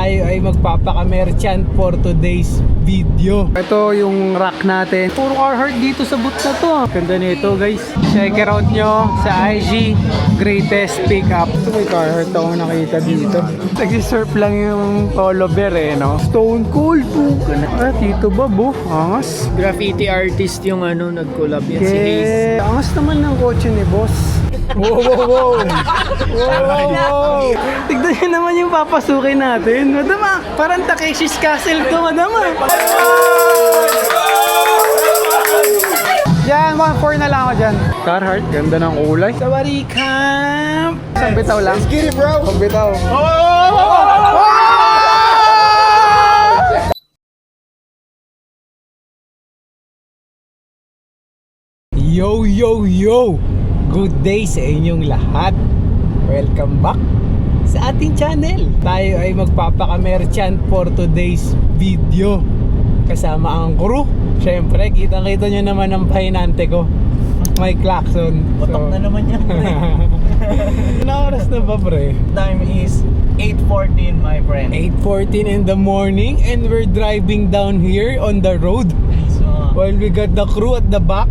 tayo ay magpapaka-merchant for today's video. Ito yung rack natin. Puro Carhartt dito sa boot na to. Ganda nito guys. Check it out nyo sa IG. Greatest pickup. Ito may Carhartt ako nakita dito. Nag-surf lang yung polo bear no? Stone Cold po. Tito Bob angas. Graffiti artist yung nag-collab yan si Hayes. Angas naman ng kotse ni boss. Wow. Tignan nyo naman yung papasukin natin. Madama, parang Takeshi's Castle to, madama. Diyan, 1.4 na lang ako dyan. Carhartt, ganda ng kulay. Sawari camp. Isang bitaw lang. Let's get it, bro. Isang bitaw. Yo! Good day sa inyong lahat. Welcome back sa ating channel. Tayo ay magpapaka-merchant for today's video. Kasama ang crew. Siyempre, kitang-kita nyo naman ang pahinante ko. May klakson. Botok na naman yan, pre. Anong oras na ba, pre? Time is 8:14, my friend. 8:14 in the morning and we're driving down here on the road. So, While we got the crew at the back.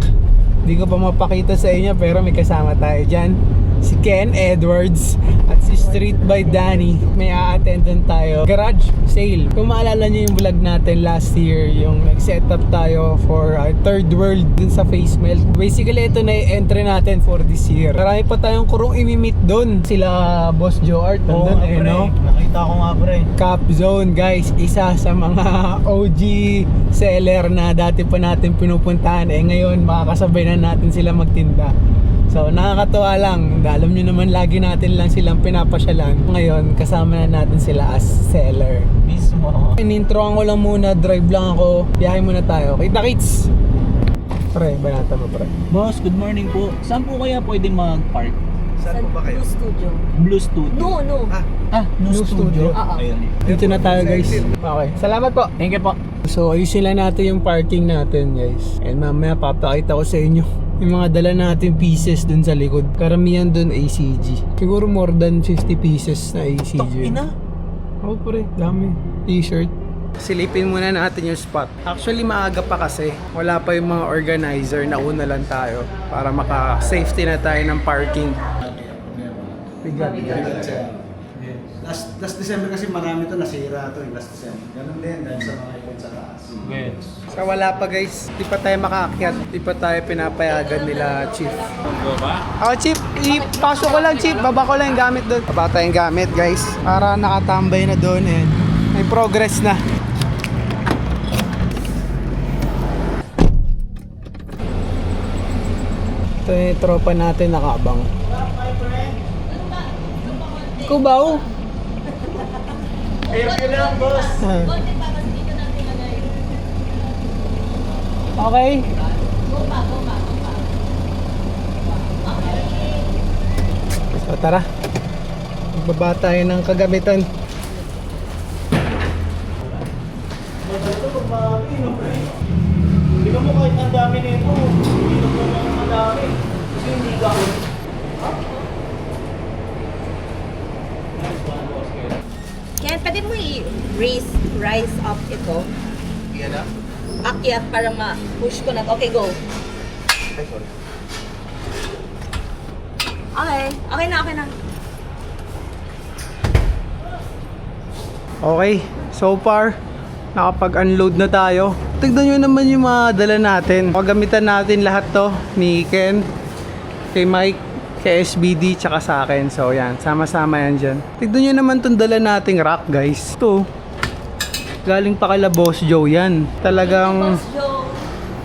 Hindi ko pa mapakita sa inyo pero may kasama tayo dyan. Si Ken Edwards at si Street by Danny. May a-attendan tayo. Garage sale. Kung maalala nyo yung vlog natin last year, yung nag-set up tayo for third world dun sa face melt. Basically ito na yung entry natin for this year. Marami pa tayong kurong imimit dun. Sila Boss Joe Art nandun no? Nakita ko nga, pre. Cap Zone guys, isa sa mga OG seller na dati pa natin pinupuntahan. Ngayon makakasabay na natin sila magtinda. So nakakatuwa lang. Alam nyo naman lagi natin lang silang pinapasyalan. Ngayon kasama na natin sila as seller. Mismo. Inintroan ko lang muna, drive lang ako. Biyahe muna tayo. Kita-kits! Pre, banata mo pre. Boss, good morning po. Saan po kaya pwede mag-park? Saan po ba kayo? Blue Studio. Blue Studio. No. New Studio. Oo. Ayun. Dito na tayo guys. Okay, salamat po. Thank you po. So ayusin lang natin yung parking natin guys. And mamaya papakita ko sa inyo yung mga dala natin pieces dun sa likod. Karamihan dun ACG. Siguro more than 50 pieces na ACG. Ina. Oo pre, dami. T-shirt. Silipin muna natin yung spot. Actually maaga pa kasi. Wala pa yung mga organizer. Nauna lang tayo para maka-safety na tayo ng parking. Bigat. Last December kasi marami to nasira to last December. Ganun din dahil sa mga ipon sa taas. Yes. So wala pa guys, di pa tayo makaakyat, di pa tayo pinapayagan nila Chief. Ako Chief, ipasok ko lang Chief, baba ko lang yung gamit doon. Baba tayong gamit guys, para nakatambay na doon and may progress na. Ito yung tropa natin nakabang. Kubaw! Ayun lang, boss. Okay. So tara. Magbaba tayo ng kagamitan. Hindi ka mo kahit ang dami nito. Hindi na po naman madami. Kasi hindi ka ako. Ken, pwede mo i-rise up ito? Yan na? Akyat para ma-push ko na. Okay, go. Ay, sorry. Okay na. Okay, so far nakapag-unload na tayo. Tignan nyo naman yung mga dala natin. Pagamitan natin lahat to ni Ken, kay Mike, kay SBD, tsaka sa akin. So yan, sama-sama yan dyan. Tignan nyo naman itong dala nating rack guys. Ito, galing pa kala Boss Joe yan. Talagang Boss Joe.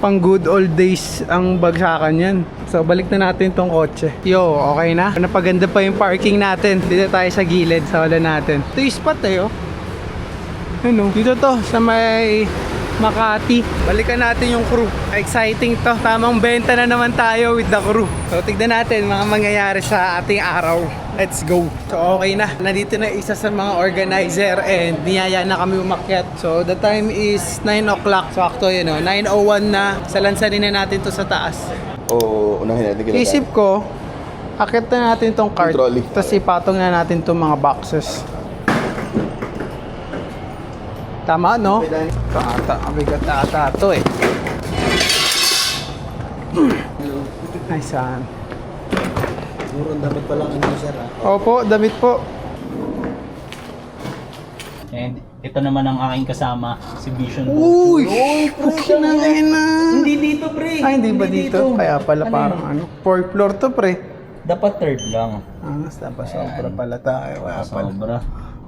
pang good old days ang bagsakan yan. So balik na natin tong kotse. Yo, okay na? Napaganda pa yung parking natin. Dito tayo sa gilid, sa wala natin. Ito yung spot eh oh. Ano? Dito to, sa may Makati. Balikan natin yung crew. Exciting to. Tamang benta na naman tayo with the crew. So tignan natin mga mangyayari sa ating araw. Let's go. So okay na. Nandito na isa sa mga organizer and niyaya na kami umakyat. So the time is 9 o'clock. So akto yun o. 9:01 na. Salansanin na natin to sa taas. Oo, unahin natin kailangan. Isip ko, akyat na natin tong cart. Trolley. Tapos ipatong na natin tong mga boxes. Tama, no? Bigat ata ito eh. Ay, saan? Siguro ang damit pa lang ano sir ah. Opo, damit po. And ito naman ang aking kasama, si Vision Uy! Vulture. Hindi dito, pre. Ay, hindi ba dito? Kaya pala parang ano. 4th floor to, pre. Dapat third lang. Dapat sobra pala tayo. Kaya pala. Sobra.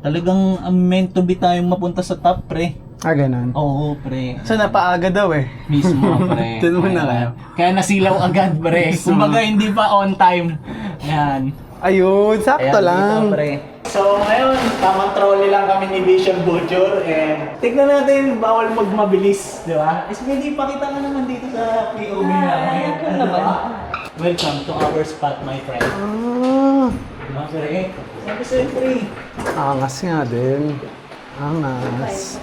Talagang meant to be tayong mapunta sa top, pre. Ganun. Oo, pre. So, napaaga daw eh. Mismo, pre. Doon muna kayo. Kaya nasilaw agad, pre. Kumbaga, hindi pa on time. Yan. Ayun, sakto Ayan, lang. dito, pre. So, ngayon, tamang trolley lang kami ni Vision Vulture. And tignan natin, bawal magmabilis, di ba? SPD, pakita ka naman dito sa POV namin. Ano ba? Welcome to our spot, my friend. Diba, pre? Sabi sa'yo, pre. Angas nga din. Angas.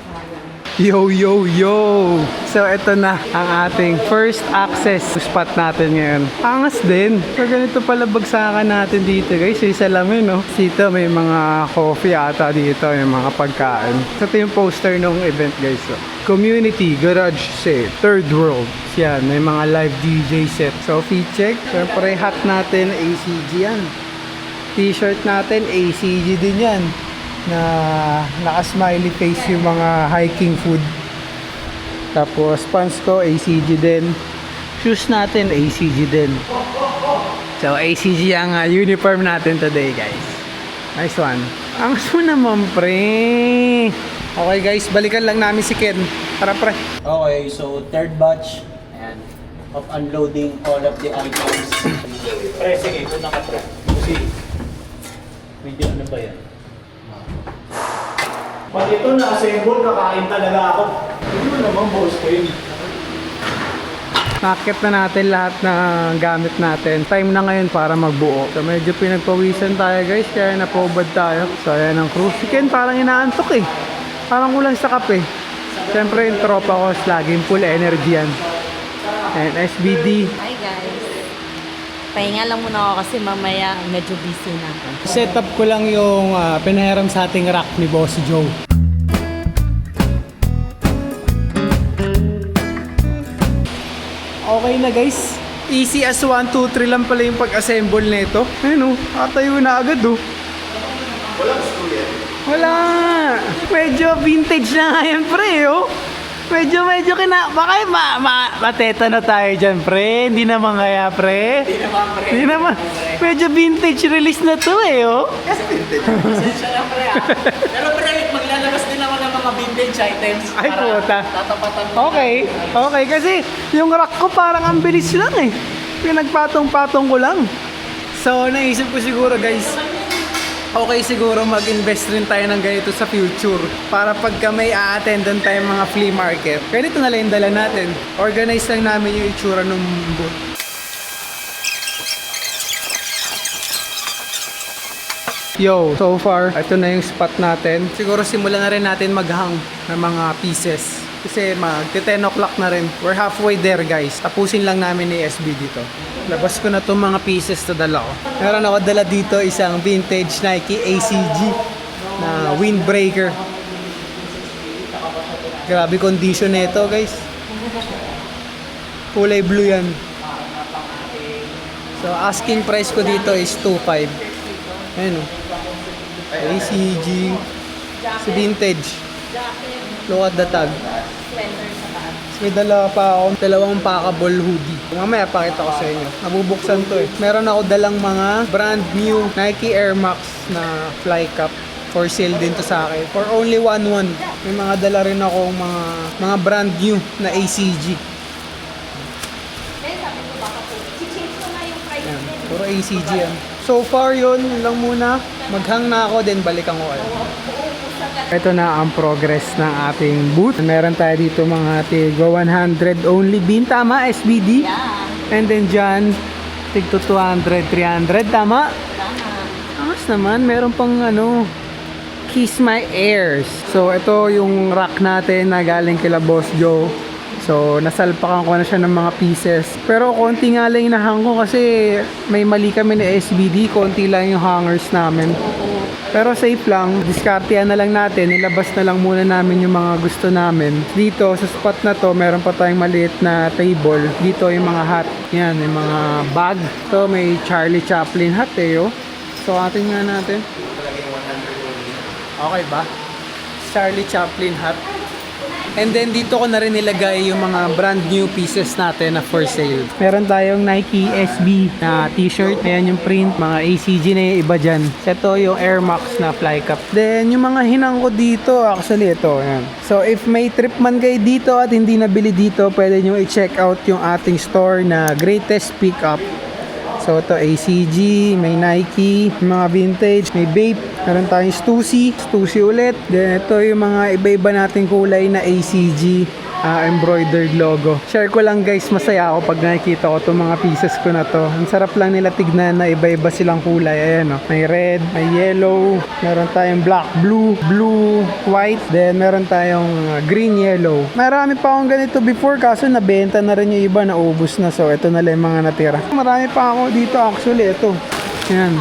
Yo, yo, yo! So, ito na ang ating first access spot natin ngayon. Angas din. So, ganito pala bagsakan natin dito, guys. Yung salamin, no? Dito, may mga coffee ata dito, may mga pagkain. So, ito yung poster ng event, guys. So, Community Garage Sale, Third World. Yan, may mga live DJ set. So, fee check. Siyempre, hat natin, ACG yan. T-shirt natin, ACG din yan. Na naka-smiley face yung mga hiking food. Tapos pants ko ACG din. Shoes natin ACG din. So ACG ang uniform natin today, guys. Nice one. Ang mo naman, pre. Okay, guys, balikan lang namin si Ken. Tara, pre. Okay, so third batch. Ayan. Of unloading all of the items. Pre, sige, ito na ka, pre. Kasi, medyo ano ba yan? Pag ito na-assemble, kakain talaga ako. Hindi mo naman, boss ko yun. Nakakit na natin lahat ng gamit natin. Time na ngayon para magbuo. So medyo pinagpawisan tayo, guys, kaya napobad tayo. So ayan ang crew. Si Ken parang inaantok eh. Parang kulang sa kape. Siyempre yung tropa ko, laging full energy yan. And SBD. Hi guys. Pahinga lang muna ako kasi mamaya medyo busy na ako. Setup ko lang yung pinahiram sa ating rack ni Boss Joe. Okay na, guys. Easy as 1, 2, 3 lang pala yung pag-assemble nito. Ayun, atayo na agad Wala. Medyo vintage na nga yan, pre, Medyo baka mateta na tayo dyan, pre. Hindi naman kaya, pre. Hindi naman. Medyo vintage release na to, Kasi vintage. Pasensya na, pre, Pero, pre, maglalabas din ako ng mga vintage items. Ay, puta. Tatapatan mo. Okay, kasi yung rack ko parang ang bilis lang Pinagpatong-patong ko lang. So, naisip ko siguro, guys, okay siguro mag-invest rin tayo ng ganito sa future para pagka may a-attendan tayong mga flea market, ganito na lang yung dala natin. Organize lang namin yung itsura ng booth. Yo, so far, ito na yung spot natin. Siguro simulan na rin natin maghang ng mga pieces. Kasi mag-10 o'clock na rin. We're halfway there, guys. Tapusin lang namin ni SB dito. Labas ko na itong mga pieces na dala ko. Meron ako dala dito isang vintage Nike ACG na windbreaker. Grabe condition nito, guys. Kulay blue yan. So asking price ko dito is 2.5. Ayan ACG. Si vintage. Look at the tag. May dala pa ako dalawang packable hoodie. Mamaya pakita ko sa inyo. Nabubuksan to Meron ako dalang mga brand new Nike Air Max na fly cap. For sale din to sa akin. For only 1.1. May mga dala rin akong mga brand new na ACG. Yan. Puro ACG yan. So far yun lang muna. Maghang na ako, then balikan ko kayo. Ito na ang progress ng ating booth. Meron tayo dito mga tigo 100 only bin. Tama, SBD? Yeah. And then dyan, tigto 200, 300. Tama? Angas naman. Meron pang Kiss My Airs. So, ito yung rack natin na galing kila Boss Joe. So, nasalpakan ko na siya ng mga pieces. Pero konti nga lang inahang ko kasi may mali kami na SBD. Konti lang yung hangers namin. Pero safe lang, diskartehan na lang natin, ilabas na lang muna namin yung mga gusto namin. Dito sa spot na to, meron pa tayong maliit na table. Dito yung mga hat, yan, yung mga bag. So may Charlie Chaplin hat eh, oh. So atin nga natin. Okay ba? Charlie Chaplin hat. And then dito ko na rin nilagay yung mga brand new pieces natin na for sale. Meron tayong Nike SB na t-shirt. Ayan yung print, mga ACG na yung iba dyan. Ito yung Air Max na fly cap. Then yung mga hinang ko dito, actually ito. Ayan. So if may trip man kayo dito at hindi nabili dito, pwede nyo i-check out yung ating store na Greatest Pickup. So ito ACG, may Nike, mga vintage, may Bape, meron tayong Stussy ulit. Then ito yung mga iba-iba nating kulay na ACG embroidered logo. Share ko lang guys, masaya ako pag nakikita ko itong mga pieces ko na to. Ang sarap lang nila tignan na iba-iba silang kulay. Ayan o, may red, may yellow, meron tayong black, blue, white, then meron tayong green, yellow. Marami pa akong ganito before kaso nabenta na rin yung iba, naubos na. So ito na lang yung mga natira. Marami pa ako dito actually, ito. Ayan,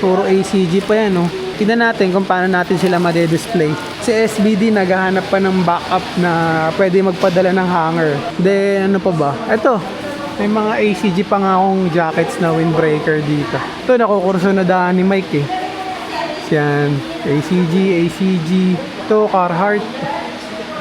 puro ACG pa yan o. Tignan natin kung paano natin sila ma-display. Si SBD naghahanap pa ng backup na pwede magpadala ng hanger. Then ano pa ba? Ito, may mga ACG pa nga akong jackets na windbreaker dito. Ito nakukurso na daan ni Mike eh. Yan, ACG. Ito, Carhartt.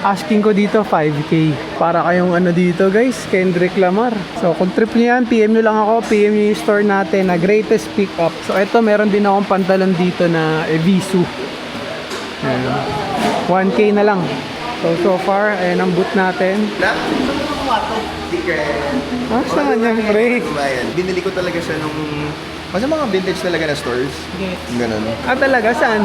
Asking ko dito 5K. Para kayong ano dito guys, Kendrick Lamar. So kung trip nyo yan, PM nyo lang ako. PM nyo yung store natin na Greatest Pickup. So ito, meron din akong pantalon dito na Evisu. Ayan. 1K na lang. So far, ayan ang boot natin. Sa kanyang break. Binili ko talaga siya nung sa mga vintage talaga na stores. Ganun. Talaga? Saan?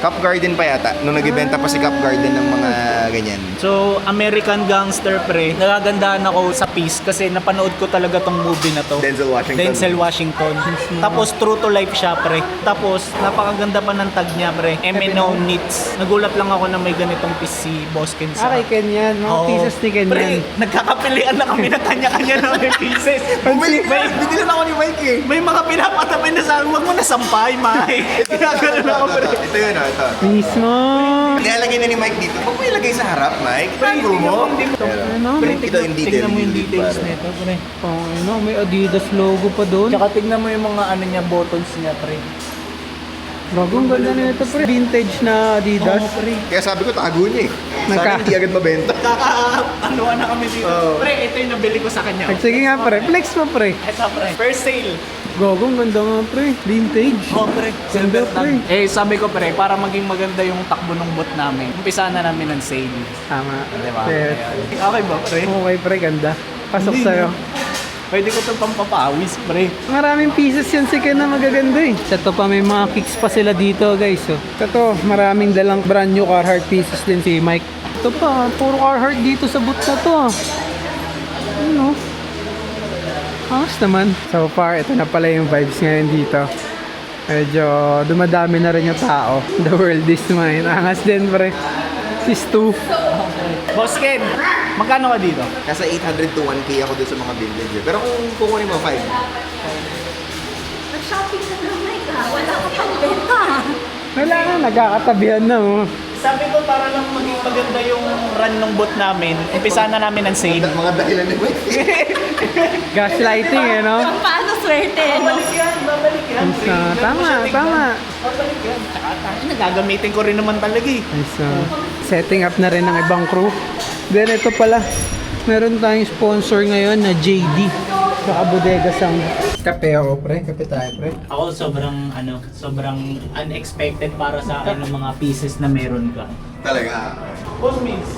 Cup Garden pa yata. Nung nag-ibenta pa si Cup Garden ng mga ganyan. So, American Gangster pre, nagagandahan ako sa piece kasi napanood ko talaga tong movie na to. Denzel Washington. Tapos true to life siya pre. Tapos napakaganda pa ng tag niya pre. M&O Knits. Nagulat lang ako na may ganitong piece si Boss Ken sa. Kay Ken yan. Mga pieces ni Ken Pre, yan. nagkakapilian na kami na kanya-kanya na may pieces. Binili na ako ni Mike eh. May mga pinapatabi na sa huwag mo na sampay, Mike. Ginagano na ako pre. Ito yun ito. Mismo. Nilalagay na ni Mike dito. Huwag mo ilagay sa harap, Mike. Tago mo. Ano? Pero ito yung detail. Tignan mo yung details nito pre. Ano? May Adidas logo pa doon. Tsaka tignan mo yung mga ano niya, buttons niya pre. Bagong ganda na ito pre. Vintage na Adidas. Kaya sabi ko, tago niya eh. Sana Nagka- hindi agad mabenta. Kaka-anuan na kami dito. Pre, ito yung nabili ko sa kanya. Sige nga pre. Flex mo pre. Ito pre. First sale. Gogong ganda nga pre. Vintage. Oh pre. Ganda Silver pre. tag. Eh sabi ko pre, para maging maganda yung takbo ng bot namin, umpisa na namin ng sale. Tama. Diba? Yes. Okay ba pre? Okay pre, ganda. Pasok Hindi, sa'yo. Pwede ko ito pampapawis pre. Maraming pieces yan si Ken na magaganda eh. Ito pa, may mga kicks pa sila dito guys. Oh. Ito, maraming dalang brand new Carhartt pieces din si Mike. Ito pa, puro Carhartt dito sa boot na to. Ano? Angas naman. So far, ito na pala yung vibes ngayon dito. Medyo dumadami na rin yung tao. The world is mine. Angas din pre. Si Stu. Boss Ken, magkano ka dito? Nasa 800 to 1K ako dun sa mga vintage eh. Pero kung kukunin mo 5. Nag-shopping ka na, Mike, ha? Wala ka pang benta. Wala na, nagkakatabihan na oh. Sabi ko para lang maging maganda yung run ng bot namin, umpisa na namin ng sale. Mga dahilan ni Mike. Gaslighting eh no? Paano swerte, no? Babalik yan. Tama. Babalik yan. Tsaka nagagamitin ko rin naman talaga eh. So, setting up na rin ng ibang crew. Then ito pala, meron tayong sponsor ngayon na JD. Saka Bodega Sang. Kape ako pre, kape tayo pre. Ako sobrang unexpected para sa akin ng mga pieces na meron ka. Talaga. Boss Migs,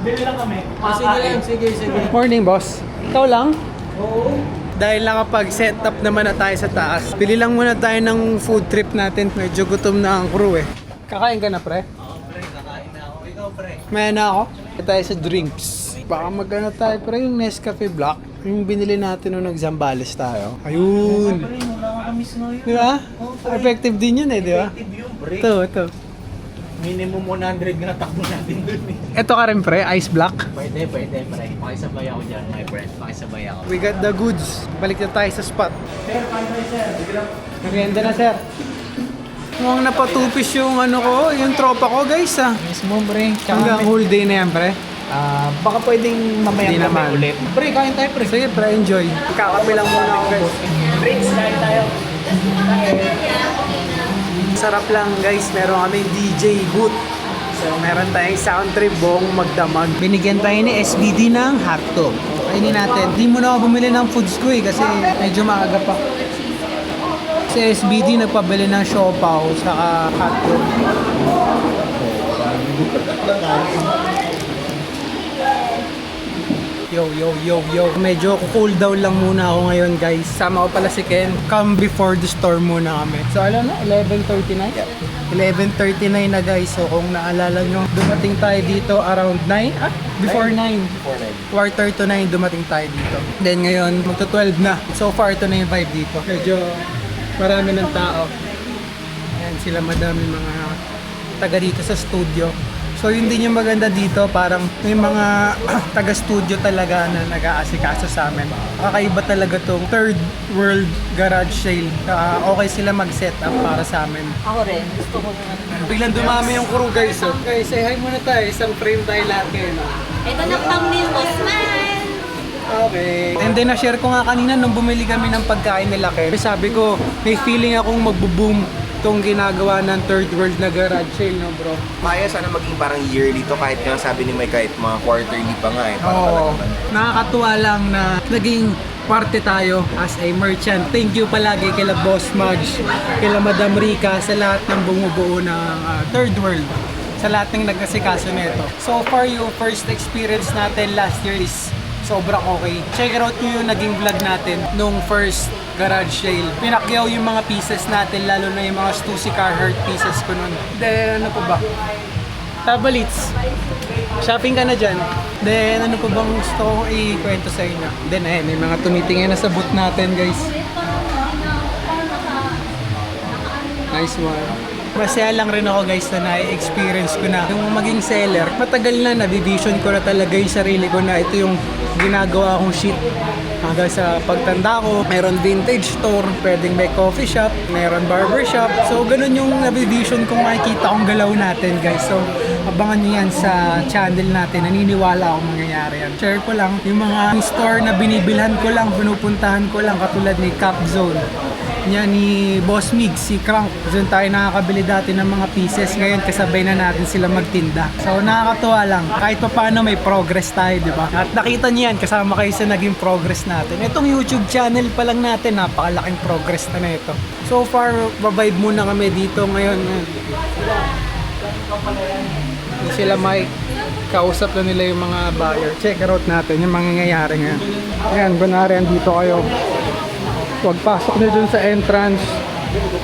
bili lang kami. Sige. Morning boss. Ikaw lang? Oo. Dahil nakapag-set up naman na tayo sa taas, pili lang muna tayo ng food trip natin. Medyo gutom na ang crew eh. Kakain ka na pre? Oo pre, kakain na ako. Ikaw pre. May na ako. Kaya tayo sa drinks. Baka magana tayo pre, yung Nescafe Black. Yung binili natin nung nag-Zambales tayo. Ayun. Pre, wala ka kami ngayon. Di ba? Effective din yun eh, di ba? Effective yun pre. Ito. Minimum 100 na takbo natin dun eh. Ito ka rin pre, Ice Black. Pwede pre. Pakisabay ako dyan my friend. Pakisabay ako. We got the goods. Balik na tayo sa spot. Sir, paano sir? Merienda na sir. Mukhang napatupis yung ano ko, yung tropa ko guys ah. Mismo, pre. Hanggang whole day na yan, pre. Baka pwedeng mamaya Hindi naman. ulit. Pre, kain tayo, pre. Sige, pre, enjoy. Kakape lang muna ako guys. Drinks, kain tayo. Sarap lang guys, meron kami DJ booth. So meron tayong sound trip buong magdamag. Binigyan tayo ni SBD ng hotdog. Kainin natin. Di mo na ako bumili ng foods ko eh kasi medyo maaga pa. Si SBD nagpabili ng siopaw saka hotdog. Yo. Medyo cool down lang muna ako ngayon guys. Sama ko pala si Ken. Come before the storm muna kami. So alam na, 11:39? 11:39 na guys. So kung naalala nyo, dumating tayo dito around 9? Before 9. Quarter to 9 dumating tayo dito. Then ngayon, magto 12 na. So far, ito na yung vibe dito. Medyo marami ng tao. Ayan sila madami mga taga dito sa studio. So yun din yung maganda dito, parang may mga taga-studio talaga na nag-aasikaso sa amin. Kakaiba talaga tong third world garage sale. Okay sila mag-set up para sa amin. Ako rin. Gusto ko naman. Biglang dumami yung crew guys. Oh. Guys, say hi muna tayo. Isang frame tayo lahat ngayon. Ito na thumbnail mo, smile! Okay. And then na-share ko nga kanina nung bumili kami ng pagkain nila Ken. Sabi ko, may feeling akong magbo-boom itong ginagawa ng third world na garage sale, no bro? Kaya sana maging parang yearly to kahit nga sabi ni Mike kahit mga quarterly pa nga eh. Para Oo. talagang Nakakatuwa lang na naging parte tayo as a merchant. Thank you palagi kila Boss Mudge, kila Madam Rica, sa lahat ng bumubuo ng third world. Sa lahat ng nag-asikaso nito. So far, yung first experience natin last year is sobrang okay. Check out nyo yung naging vlog natin nung first garage sale. Pinakyaw yung mga pieces natin, lalo na yung mga Stussy Carhartt pieces ko nun. Then ano pa ba? Tabalits. Shopping ka na dyan. Then ano pa bang gusto kong ikwento sa inyo? Then ayun, may mga tumitingin na sa booth natin guys. Nice one. Masaya lang rin ako guys na na-experience ko na yung maging seller. Matagal na nabivision ko na talaga yung sarili ko na ito yung ginagawa kong shit. Hanggang sa pagtanda ko, meron vintage store, pwedeng may coffee shop, meron barber shop. So ganun yung nabivision kong makikita kong galaw natin guys. So abangan nyo yan sa channel natin. Naniniwala akong mangyayari yan. Share ko lang yung mga store na binibilhan ko lang, pinupuntahan ko lang katulad ni Cap Zone. Yan ni Boss Mig, si Crank. Doon tayo nakakabili dati ng mga pieces. Ngayon kasabay na natin sila magtinda. So nakakatuwa lang. Kahit pa paano may progress tayo, di ba? At nakita niyo yan, kasama kayo sa naging progress natin. Itong YouTube channel pa lang natin, napakalaking progress na ito. So far, babibe muna kami dito ngayon. Yung sila Mike, kausap na nila yung mga buyer. Check out natin yung mangyayari ngayon. Ayan, kunwari andito kayo. Huwag pasok nyo dun sa entrance.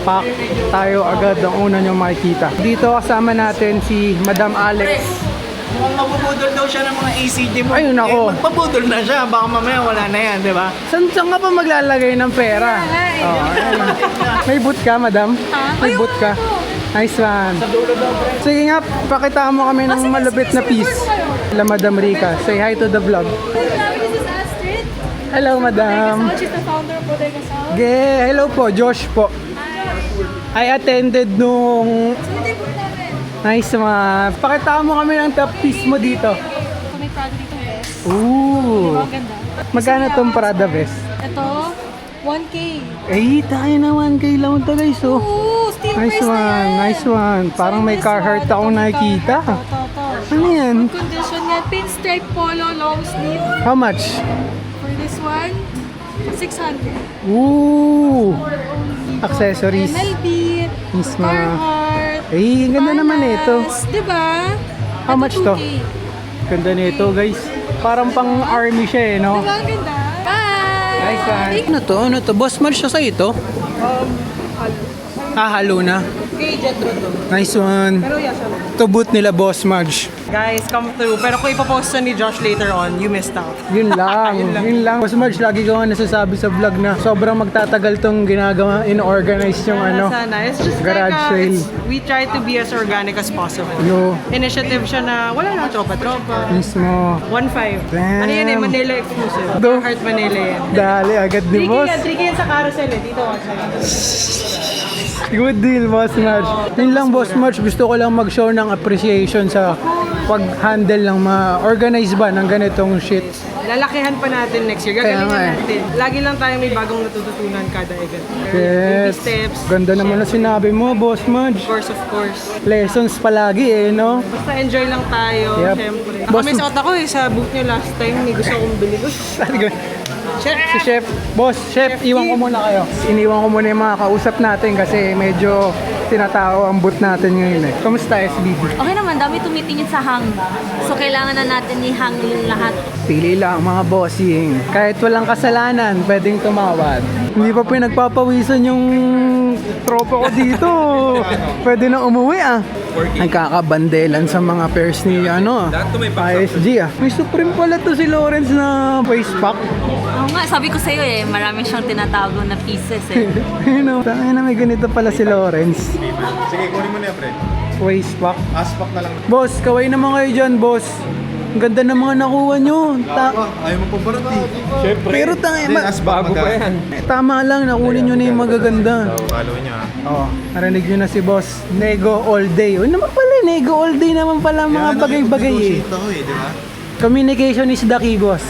Pack tayo agad ang una nyo makikita. Dito kasama natin si Madam Alex. Mukhang mabubudol daw siya ng mga ACG mo. Ayun ako. Magpabudol na siya. Baka mamaya wala na yan, di ba? Saan ka pa maglalagay ng pera? Oh, ayun. May boot ka, Madam? May boot ka? Nice one. Sige nga, pakitaan mo kami ng malupit na piece. Hello, Madam Rica. Say hi to the vlog. This is Astrid. Hello, Madam. She's the founder of Bodega South. Hello po, Josh po. I attended nung... So, hindi po namin. Nice mga... Pakitaan mo kami ng top piece mo dito. So, may product dito, best. Ooh. Ang ganda. Magkano tong Prada vest? Ito, 1K. Eh, tayo na 1K lang ito guys. Oh. Ooh, steel Nice press na one, yan. nice one. Parang may This Carhartt one, akong ito, nakikita. Ito. Ano yan? Condition yan. Pinstripe polo, long sleeve. How much? For this one, 600. Ooh. For only Accessories. MLB, Misma. Carhartt, Eh, ang ganda naman ito. Diba? How much to? 2K. Ganda nito guys. Parang pang army siya eh, no? Diba ang ganda? Bye! Nice one. Ano to? Ano to? Boss March siya sa ito? Halo na. Kay Jetro to. Nice one. Pero yeah, siya. To boot nila Boss March. Guys, come through. Pero kung ipopost ni Josh later on, you missed out. Yun lang, yun lang. Boss March, lagi ko nga nasasabi sa vlog na sobrang magtatagal tong ginagawa, in-organize yung ano, Sana. It's just garage sale. we try to be as organic as possible. Yo, Initiative siya na wala lang tropa-tropa. mismo. 1.5. Damn. Ano yun eh, Manila exclusive. Do. Heart Manila yan. Dali agad ni boss. 3K yan sa carousel eh. Dito ako sa'yo. Good deal, Boss March. Yun lang, Boss March. Gusto ko lang mag-show ng appreciation sa pag-handle ng mga organize ba ng ganitong shit. Lalakihan pa natin next year. Kaya Gagaling nga na eh. natin. Lagi lang tayo may bagong natututunan kada event. Baby Yes. steps. Ganda naman na sinabi mo, Boss March. Of course. Lessons palagi eh, no? Basta enjoy lang tayo, Yep. syempre. Boss- Nakamiss out ako eh, sa booth niyo last time. May gusto kong bili. Si Chef, Boss, Chef, iwan ko muna kayo. Iniwan ko muna yung mga kausap natin kasi medyo tinatao ang booth natin ngayon eh. Kamusta, SBB? Okay naman, dami tumitingin sa hang. So, kailangan na natin i-hang yung lahat. Pili lang mga bossing. Kahit walang kasalanan, pwedeng tumawad. Hindi pa pinagpapawisan yung tropa ko dito. Pwede na umuwi ah. Nagkakabandelan sa mga pairs ni ISG ah. May Supreme pala to si Lawrence na face pack. Oo nga, sabi ko sa'yo eh, marami siyang tinatago na pieces eh. Tangina na may ganito pala si Lawrence. Sige, kunin mo na yan, pre. Face pack. Aspak na lang. Boss, kaway naman kayo dyan, boss. Ang ganda ng mga nakuha nyo. Ayaw mo pambarat eh. Siyempre. Pero tangina, Bago pa yan. tama lang, nakunin nyo na yung magaganda. Follow nyo ah. Oo, narinig nyo na si boss. Nego all day. O naman pala, nego all day naman pala mga bagay-bagay eh. ako eh, di ba? Communication is the key, boss.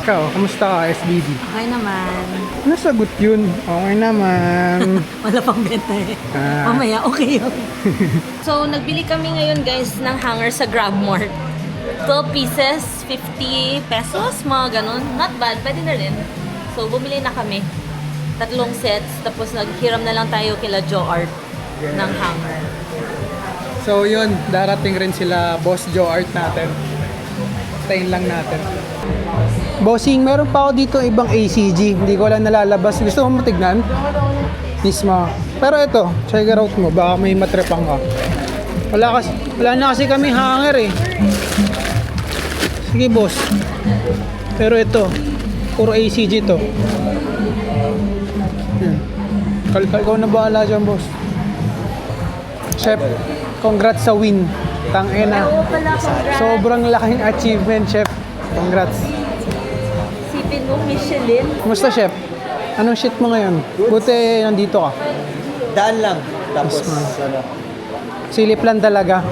Ikaw, kamusta ka, SBD? Okay naman. Nasagot yun. Okay naman. Wala pang benta eh. Ah. Mamaya, okay. So, nagbili kami ngayon guys ng hanger sa GrabMart. 12 pieces, 50 pesos, mga ganun. Not bad, pwede na rin. So, bumili na kami. 3 sets, tapos naghiram na lang tayo kila Joe Art ng hanger. So yun, darating rin sila Boss Joe Art natin. Tayin lang natin. Bossing, meron pa ako dito ibang ACG. Hindi ko lang nalalabas. Gusto mo matignan? Mismo. Pero ito, check it out mo. Baka may matrepang ka. Wala na kasi kami hanger eh. Sige boss. Pero ito, puro ACG to. Ikaw na bahala dyan, boss. Chef, congrats sa win. Tangina. Sobrang laking achievement, Chef. Congrats. Sipin mo, Michelin. Kumusta, Chef? Anong shit mo ngayon? Buti nandito ka. Daan lang. Tapos, Silip lang talaga.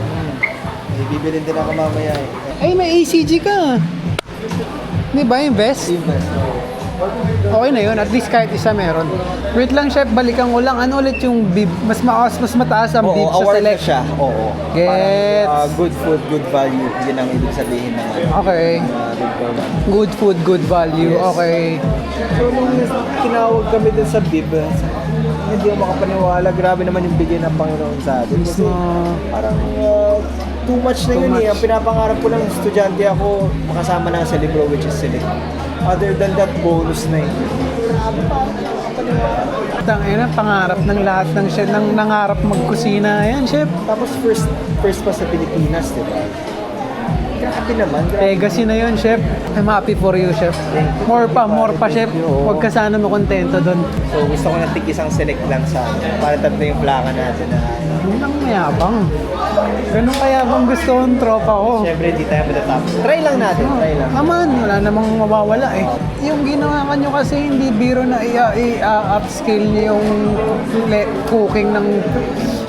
may bibilin din ako mamaya eh. Ay, may ACG ka. Di ba, invest? Okay na yun. At least kahit isa meron. Wait lang, Chef. Balikan ko lang. Ano ulit yung bib? Mas mataas ang bib sa award na select. siya. Oo. Gets. Parang, good food, good value. Yun ang ibig sabihin ng Okay. good program. Good food, good value. Okay. So, nung tinawag kami dun sa bib, hindi ako makapaniwala. Grabe naman yung bigay ng Panginoon sa atin. Kasi parang too much na Too yun much. eh. Ang pinapangarap ko lang estudyante ako, makasama na sa libro which is select. Other than that, bonus na yun. Tangina, pangarap ng lahat ng chef, ng nangarap magkusina. Yan, Chef. Tapos first pa sa Pilipinas, di ba? Grabe naman. Grabe. Legacy na yun, Chef. I'm happy for you, Chef. More pa, Chef. Huwag ka sana makontento doon. So gusto ko na isang select lang sa para tatlo yung plaka natin na Yun ang mayabang. Ganun kaya bang gusto kong tropa ko? syempre hindi tayo matatapos. Try lang natin, try lang. Naman, wala namang mawawala eh. Yung ginawa nyo kasi hindi biro na i-upscale nyo yung cooking ng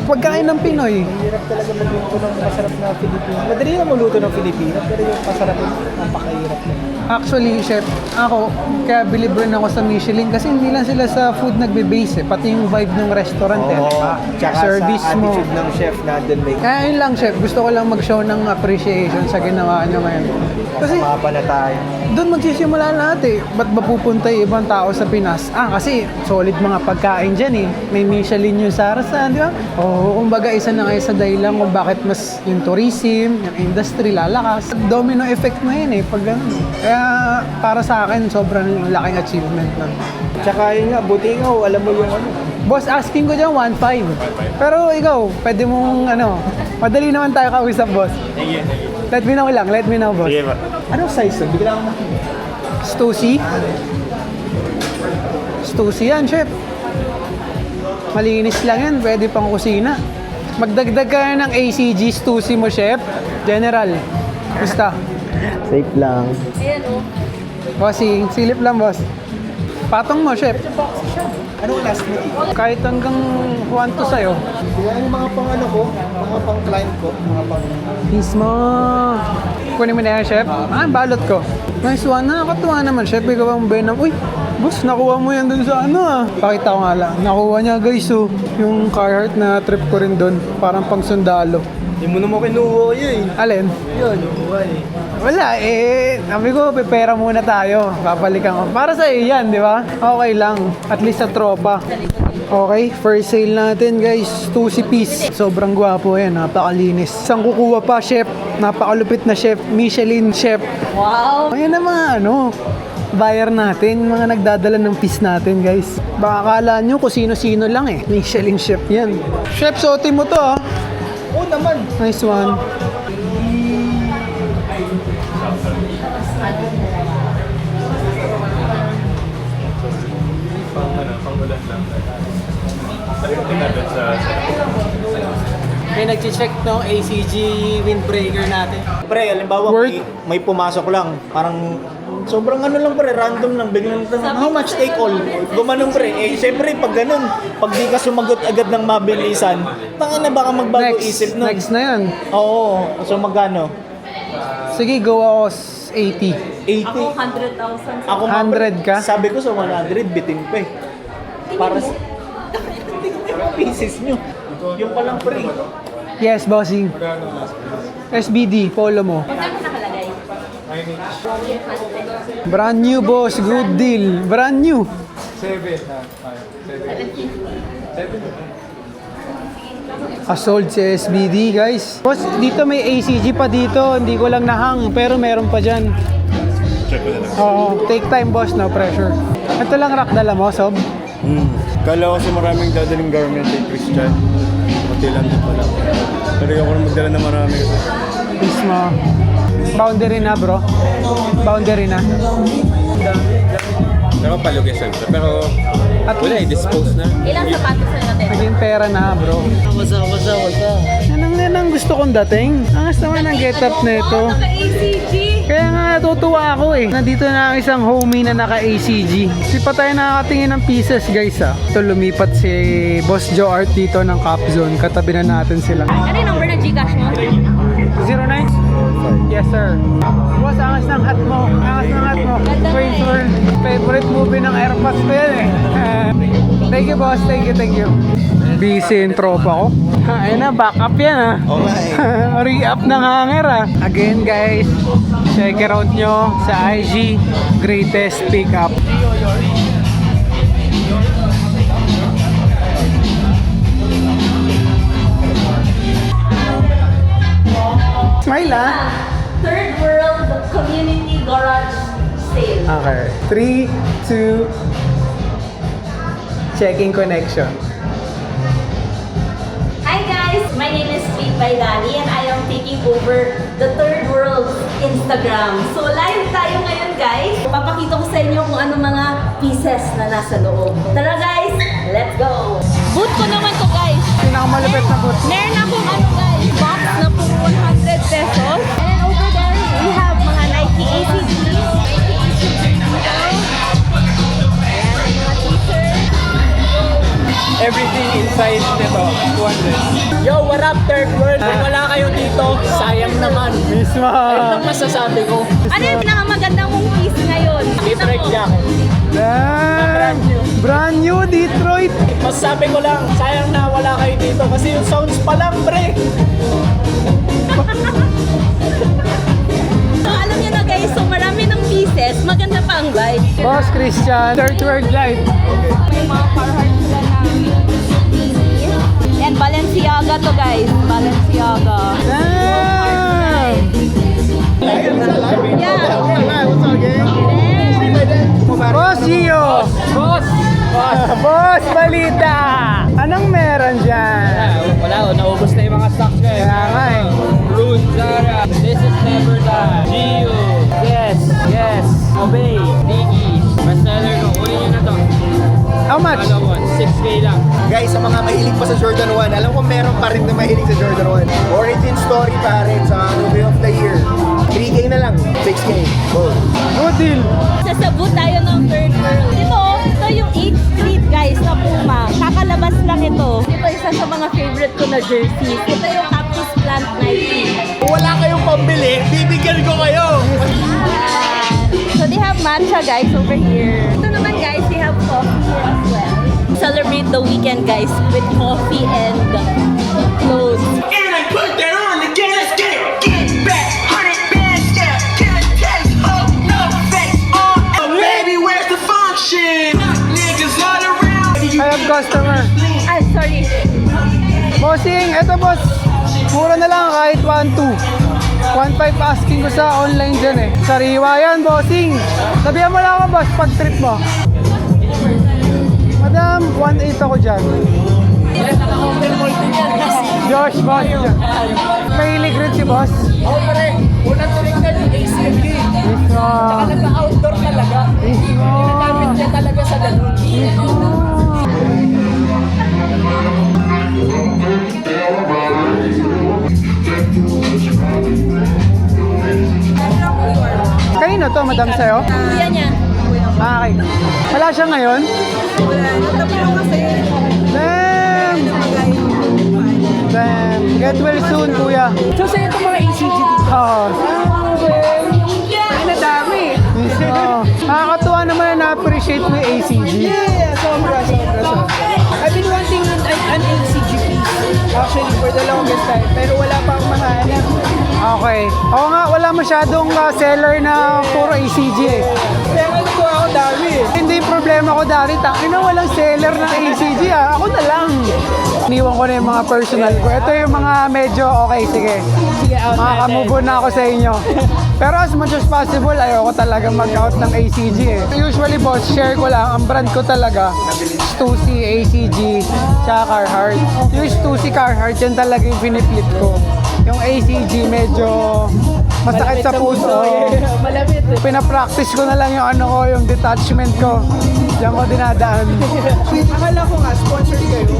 pagkain ng Pinoy. Hirap talaga magluto ng masarap na Filipino. Madali na magluto ng Filipino, pero yung masarap yung napakahirap na. Actually, Chef, ako, kaya believe rin ako sa Michelin kasi hindi lang sila sa food nagbe-base eh. Pati yung vibe ng restaurant eh. diba? Tsaka Service sa mo. attitude ng chef na doon may Kaya yun lang, Chef. Gusto ko lang mag-show ng appreciation sa ginawa nyo ngayon. Kasi kasama na tayo. doon magsisimula lahat eh. Ba't ba pupunta yung ibang tao sa Pinas? Kasi solid mga pagkain dyan eh. May Michelin yung Sarasan, di ba? O kumbaga isa na kayo sa dahilan kung bakit mas yung tourism, yung industry lalakas. Domino effect na yun eh, pag ganun. Kaya para sa akin, sobrang laking achievement na. Tsaka yun nga, buti ikaw, alam mo yung ano. Boss, asking ko dyan 1.5. Pero ikaw, pwede mong madali naman tayo kausap, boss. Thank you. Let me know lang, let me know, boss. ba? Anong size yun? Bigla akong nakita. Stussy? Stussy yan, Chef. Malinis lang yan, pwede pang kusina. Magdagdag ka ng ACG Stussy mo, Chef. General, gusta? Safe lang. Ayan oh. Bossing, silip lang, boss. Patong mo, Chef. Anong last mo dito? Kahit hanggang 1 to sa'yo. Kaya yung mga pang ano ko, mga pang client ko, mga pang... Mismo. Kunin mo na yan, chef. Balot ko. Nice one. Nakakatuwa naman, chef. Ikaw ang benam. Uy, boss, nakuha mo yan dun sa ano ah. Pakita ko nga lang. Nakuha niya guys, oh. Yung Carhartt na trip ko rin dun. Parang pang sundalo. Hindi mo naman kinuha yun. Alin? Yun, kinuha eh. Wala eh. Sabi ko, pepera muna tayo. Papalikan ko. Para sa iyo yan, di ba? Okay lang. At least sa tropa. Okay, first sale natin guys. 2 piece. Sobrang gwapo yan. Napakalinis. Isang kukuha pa, chef. Napakalupit na chef. Michelin chef. Wow! Ayan na mga buyer natin. Mga nagdadala ng piece natin guys. Baka akala nyo kung sino-sino lang eh. Michelin chef yan. Chef, suotin mo to ah. Oo naman. Nice one. May nag-check ng ACG windbreaker natin. Pre, halimbawa Worth? may pumasok lang. Parang sobrang ano lang pre, random lang. Biglang how much take all? Gumanong pre. Eh, syempre pag ganun, pag di ka sumagot agad ng mabilisan, tangin na baka magbago isip nun. Next na yan. Oo, so magkano? Sige, go ako 80. 80? Ako, 100,000. Ako nga, pre, 100 ka? Sabi ko sa 100, bitin pa eh. Para sa... pieces nyo. Yung palang pre. Yes, bossing. SBD, follow mo. Magkano nakalagay? Brand new, boss. Good deal. Brand new. 7. Sold si SBD, guys. Boss, dito may ACG pa dito. Hindi ko lang nahang, pero meron pa dyan. Check ko na lang. Oo. Take time, boss. No pressure. Ito lang rack dala mo, Sob. Kala ko kasi maraming dadaling garment kay Christian. Kunti lang din pala. Pero yung ako magdala na marami kasi. Mismo. Boundary na, bro. Boundary na. Pero palugisan siya. Pero wala i-dispose na. Ilang sapatos na natin? Naging pera na, bro. Yan ang gusto kong dating. Angas naman ang get-up na ito. Naka-ACG! Kaya nga natutuwa ako eh. Nandito na ang isang homie na naka-ACG. Di pa tayo nakakatingin ng pieces guys ah. Ito lumipat si Boss Joe Art dito ng Cap Zone. Katabi na natin sila. Ano yung number na Gcash mo? 09? Yes sir. Boss, angas ng hat mo. Angas ng hat mo. Praise World. Favorite movie ng Airpods ko yan eh. Thank you boss. Thank you. Busy yung tropa ko. Ayun na, back up yan ah. Okay. Re-up ng hanger ah. Again guys, check it out nyo sa IG Greatest Pickup. Smile ah. Third World Community Garage Sale. Okay. 3, 2, checking connection. Hi guys! My name is Sweet by Dani and I am taking over the Third World Instagram. So live tayo ngayon guys. Papakita ko sa inyo kung ano mga pieces na nasa loob. Tara guys! Let's go! Boot ko naman to guys. Pinakamalupit na boot. Meron akong ano guys, box na po 100 pesos. And then over there, we have mga Nike ACG. Nike ACG dito. Ayan, mga t-shirts. Everything inside nito, 200. Yo, what up, Third World? Kung wala kayo dito, sayang naman. Mismo. Ano lang masasabi ko? Ano yung pinakamaganda mong piece ngayon? Libre jacket. Damn! Brand new Detroit. Masasabi ko lang, sayang na wala kayo dito kasi yung sounds pa lang, pre. So alam niyo na guys, so marami ng pieces, maganda pa ang vibe. Boss Christian, Third World Life. May mga Carhartt sila na and Balenciaga to guys, Balenciaga. Damn! Boss Gio! Boss Balita! Anong meron dyan? Wala, naubos na yung mga stocks ko eh. Kaya nga eh. Rune, Zara, This is Never Done, Gio, Yes, Obey, Dickies, bestseller ko, kunin nyo na to. How much? Ano one, 6K lang. Guys, sa mga mahilig pa sa Jordan 1, alam ko meron pa rin na mahilig sa Jordan 1. Origin story pa rin sa Movie of the Year. 3K na lang, 6K. Go. Good deal. Sasabot tayo ng Third World. Ito yung 8th Street guys na Lalabas lang ito. Ito isa sa mga favorite ko na jerseys. Ito yung Cactus Plant Nike. Wala kayong pambili, bibigyan ko kayo. So they have matcha guys over here. Ito naman guys, they have coffee here as well. Celebrate the weekend guys with coffee and clothes. And I put that on again, let's get back. 100 bands, yeah, can't take hope, no face on. Oh, baby, where's the function? Niggas all around. I have customer. Ah, sorry. Bossing, eto boss. Mura na lang kahit 1.2. 1.5 asking ko sa online dyan eh. Sariwa yan, bossing. Sabihan mo lang ako boss pag trip mo. Madam, 1.8 ako dyan. Josh, boss. Mahilig rin si boss. Oo, pare. Unang tinignan yung ACMG. Tsaka nagka-outdoor talaga. Ginagamit niya talaga sa ganun. Kanino to, madam, sa'yo? Kuya niya. Ah, okay. Wala siya ngayon? Damn! Damn! Get well soon, kuya. So, sa'yo itong mga ACG dito? Oo. Ay, nadami. Nakakatuwa naman na na-appreciate mo yung ACG. Yeah, sobra. I've been wanting an ACG piece. Actually, for the longest time. Pero wala pa akong mahanap. Okay. Oo nga, wala masyadong seller na puro ACG eh. Kaya ano ko ako dami. Hindi problema ko dati, tangina walang seller ng ACG ah. Ako na lang. Iniwan ko na yung mga personal ko. Ito yung mga medyo okay, sige. Sige, out Makakamove on na ako sa inyo. Pero as much as possible, ayoko talaga mag-out ng ACG eh. Usually boss, share ko lang. Ang brand ko talaga, Stussy, ACG, tsaka Carhartt. Yung Stussy Carhartt, yan talaga yung piniplit ko. Yung ACG medyo masakit sa puso. Malapit. Pinapractice ko na lang yung ano ko, yung detachment ko. Diyan ko dinadaan. Akala ko nga, sponsored kayo.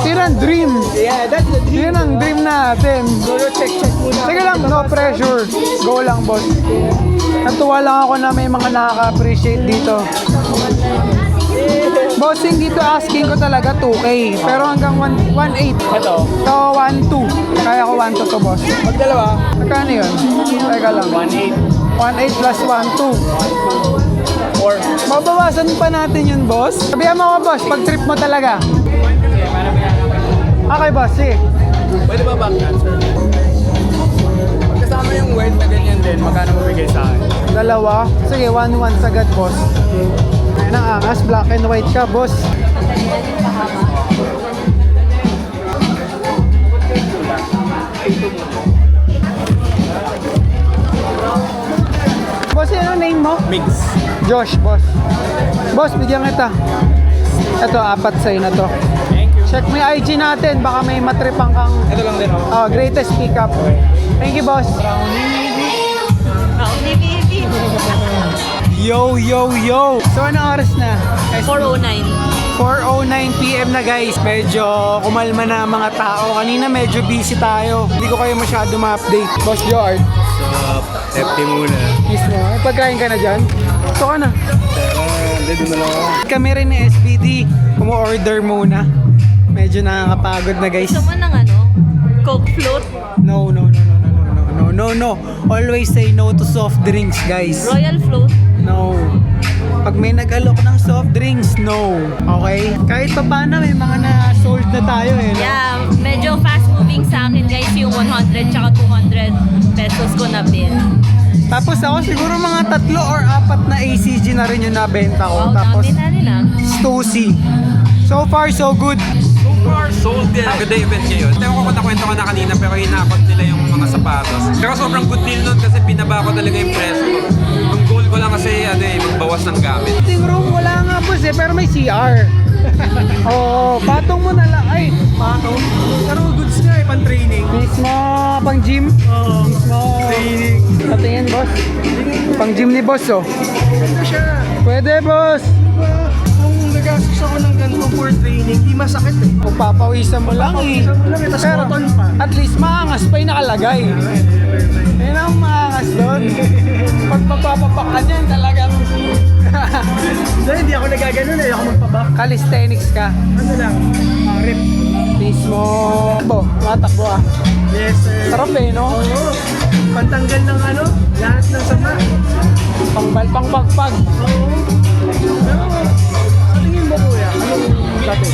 Yun ang dream. Yeah, that's the dream. Yun ang dream natin. Pero check muna. Sige lang, no pressure. Go lang, boss. Natuwa lang ako na may mga nakaka-appreciate dito. Bossing dito asking ko talaga 2K. Pero hanggang 1.8. Ito. Ito 1.2. Kaya ko 1.2 to, boss. Magdalawa. Magkano yun? Teka lang. 1.8. 1.8 plus 1.2. 4. Mabawasan pa natin yun, boss. Sabihan mo ako, boss, pag trip mo talaga. Okay, boss, sige. Pwede ba back answer? Pagkasama yung weight na ganyan din, magkano mabigay sa akin? Dalawa. Sige, 1-1 sagad, boss. Ayun ang angas, black and white ka, boss. Boss, ano name mo? Mix. Josh, boss. Boss, bigyan kita. Ito, 4 sa'yo na to. Thank you. Check mo yung IG natin, baka may matripang kang Ito lang din oh. greatest pickup. Thank you, boss. Yo, yo, yo! So, anong oras na? 4:09. 4:09 PM na guys. Medyo kumalma na mga tao. Kanina medyo busy tayo. Hindi ko kayo masyado ma-update. Boss George, So, FT muna. mismo. May pagkain ka na dyan? Gusto ka na. Dito na lang ako. Kami rin ni SBD. Umu-order muna. Medyo nakakapagod na guys. Gusto mo ng ano? Coke float? No. Always say no to soft drinks, guys. Royal float? No. Pag may nag-alok ng soft drinks, no. Okay? Kahit pa paano, may mga na-sold na tayo eh. No? Yeah, medyo fast moving sa akin guys yung 100 tsaka 200 pesos ko na bill. Tapos ako siguro mga 3 or 4 na ACG na rin yung nabenta ko. Wow, Tapos dami na nila. Stussy. So far, so good. Sold din. Good day event ngayon. Ewan ko kung nakwento ko na kanina pero hinakot nila yung mga sapatos. Pero sobrang good deal nun kasi pinaba ko talaga yung presyo. Ang goal ko lang kasi magbawas ng gamit. Meeting room, wala nga boss eh, pero may CR. Oo, patong mo na lang. Ay, patong. Pero goods nga eh, pan-training. Mismo, pang gym. Oo. Mismo. Training. Patingin, boss. Pang gym ni boss, oh. Ano siya? Pwede, boss. Kung nagastos ako ng ganito for training, di masakit eh. Kung papawisan mo lang eh. Papawisan mo lang eh, tas Pero, cotton pa. at least maangas pa yung nakalagay. Yan ang maangas doon. Pag mapapapakan yan, talagang Hindi ako nagaganon eh. Ako magpabak. Calisthenics ka. Ano lang? Rip. Mismo. Bo, matakbo ah. Yes, sir. Sarap eh, no? Oo. Pantanggal ng ano? Lahat ng sama. Pangpagpag. Oo. Pero, tingin mo kuya, anong sabi?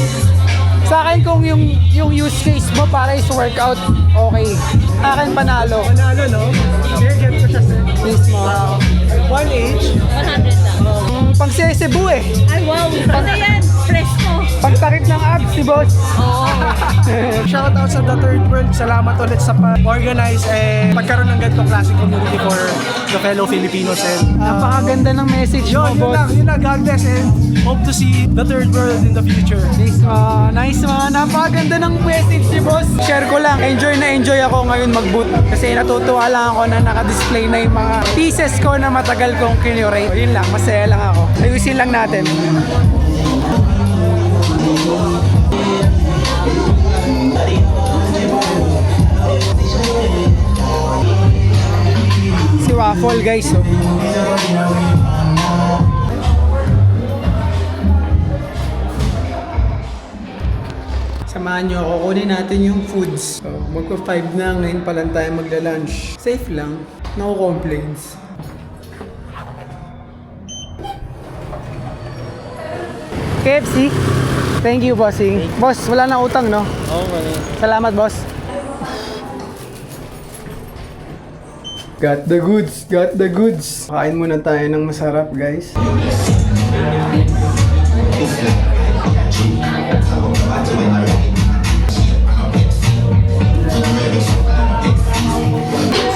Sa akin kung yung use case mo para is workout, okay. Akin panalo. Panalo, no? Sige, get ko siya, sir. Mismo. 1H. 100 lang. Pang Cebu eh. Ay, wow. Ano yan? Fresco. Pagtakip ng abs si boss. Oo. Shoutout sa The Third World. Salamat ulit sa pag-organize pagkaroon ng ganitong klaseng community for the fellow Filipinos. And Napakaganda ng message mo, yun boss. lang. God bless and hope to see the Third World in the future. Nice mga napakaganda ng message ni boss. Share ko lang, enjoy na enjoy ako ngayon mag-boot. Kasi natutuwa lang ako na naka-display na yung mga pieces ko na matagal kong kinurate. Yun lang, masaya lang ako. Ayusin lang natin. Si Waffle guys, oh. Samahan nyo ako, kunin natin yung foods. So, magpa-5 na, ngayon pa lang tayo magla-lunch. Safe lang, no complaints. KFC, thank you bossing. Boss, wala na utang no? Okay. Salamat boss. Got the goods, got the goods. Kain muna tayo ng masarap guys.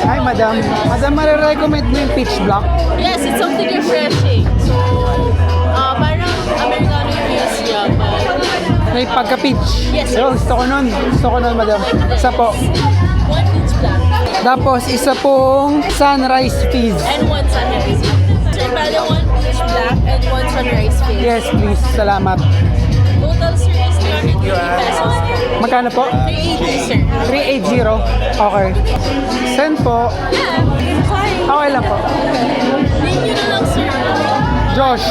Hi madam. Madam, marirecommend mo yung peach block? Yes, it's something refreshing. So, parang Americano yung use niya, but May pagka-peach. Yes, Yo, gusto ko nun. Gusto ko nun madam. Isa po. one peach black Tapos isa pong sunrise fizz. and one sunrise. Sir, bale one peach black and one sunrise fizz. Yes please, salamat. Total sir is 380 pesos. Magkano po? 380 sir. 380. Okay. Send po. Yeah, fine. Okay lang po. Name nyo na lang sir. Josh.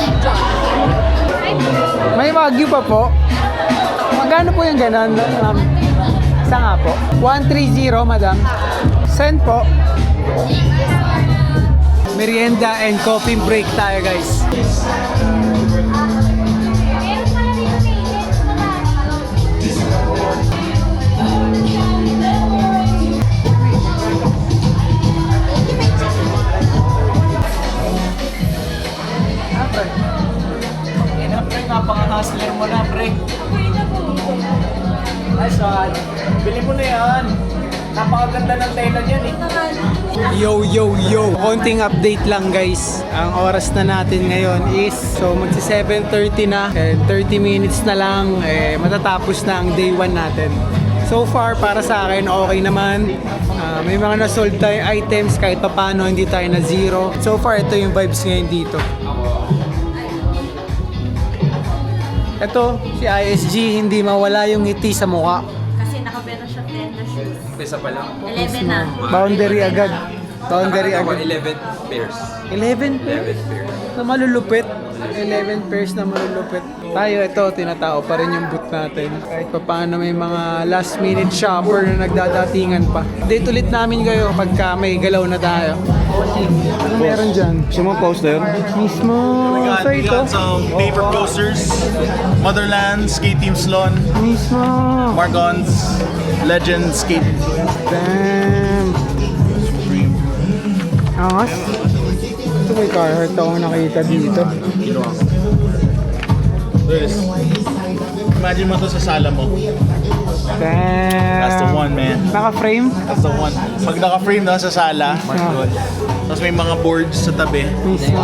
May Wagyu pa po. Magkano po yung ganon? Isa nga po. 130 madam. Send po. Merienda and coffee break tayo guys. Napaka-hustler mo na, pre. Nice one. Bili mo na yan. Napakaganda ng tela niyan eh. Yo, yo, yo! Konting update lang guys. Ang oras na natin ngayon is, so magsi 7:30 na. And 30 minutes na lang, matatapos na ang day 1 natin. So far, para sa akin, okay naman. May mga na-sold tayo items kahit papano, hindi tayo na zero. So far, ito yung vibes ngayon dito. Ito, si ISG, hindi mawala yung ngiti sa mukha. Kasi nakabenta siya 10 na shoes. Isa pa lang. 11 na. Boundary agad. Boundary agad. 11 pairs. 11 pairs? 11 pairs. Na malulupit. 11 pairs na malulupit. Tayo, ito, tinatao pa rin yung boot natin. Kahit pa paano may mga last minute shopper na nagdadatingan pa. Date ulit namin kayo pagka may galaw na tayo. Ano meron dyan? Gusto mo poster? Mismo. So We ito. got some paper posters, Motherland, Skate Team Slon, Mismo. Margons, Legend, Skate. Damn. Angas. Ito may Carhartt ako nakita dito. This. Imagine mo to sa sala mo. Damn. That's the one, man. Naka-frame? That's the one. Pag naka-frame na sa sala, tapos may mga boards sa tabi. Mismo.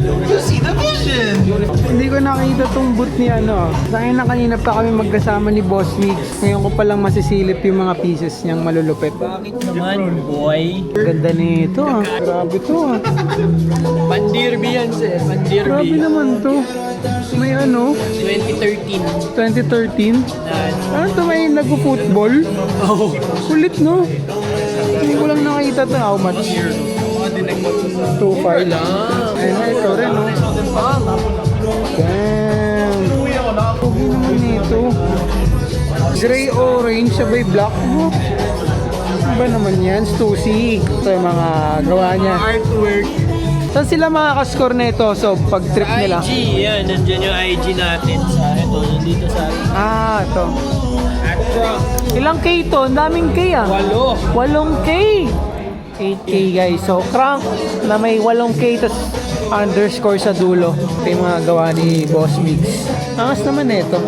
You see the vision! Hindi ko nakita tong boot ni ano. Dahil na kanina pa kami magkasama ni Boss Mix. Ngayon ko palang masisilip yung mga pieces niyang malulupit. Bakit naman, boy? Ganda nito ah. Grabe to ah. Pandirby yan, sir. Grabe Pandirby. naman to. May ano? 2013. 2013? Ano to, may nag-football? Oh. Kulit no? Hindi ko lang nakita to. How much? 2.5. Ayun, ito rin no? Damn. Pogi naman nito. Gray orange, sabay black. Oh. Ano ba naman yan? Stussy. Ito yung mga gawa niya. Artwork. Saan sila makakascore na ito? So, pag trip nila? IG, yan. Nandiyan yung IG natin sa ito. Nandito sa Ito. Actra. Ilang K to? Ang daming K ah. 8K. 8K guys. So, crank na may 8K tas underscore sa dulo. Ito yung mga gawa ni Boss Migs. Angas naman ito.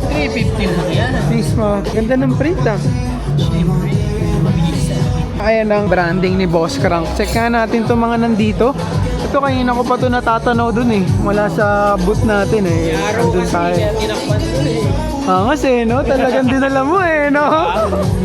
350 lang yan. Mismo. Ganda ng print ah. Siyempre, mabilis. Ayan ang branding ni Boss Crank. Check nga natin itong mga nandito. Ito kanina ko pa ito natatanaw dun eh. Wala sa booth natin eh. Araw Andun kasi tayo. kaya tinakpan ko eh. Angas eh no? Talagang dinala mo eh no?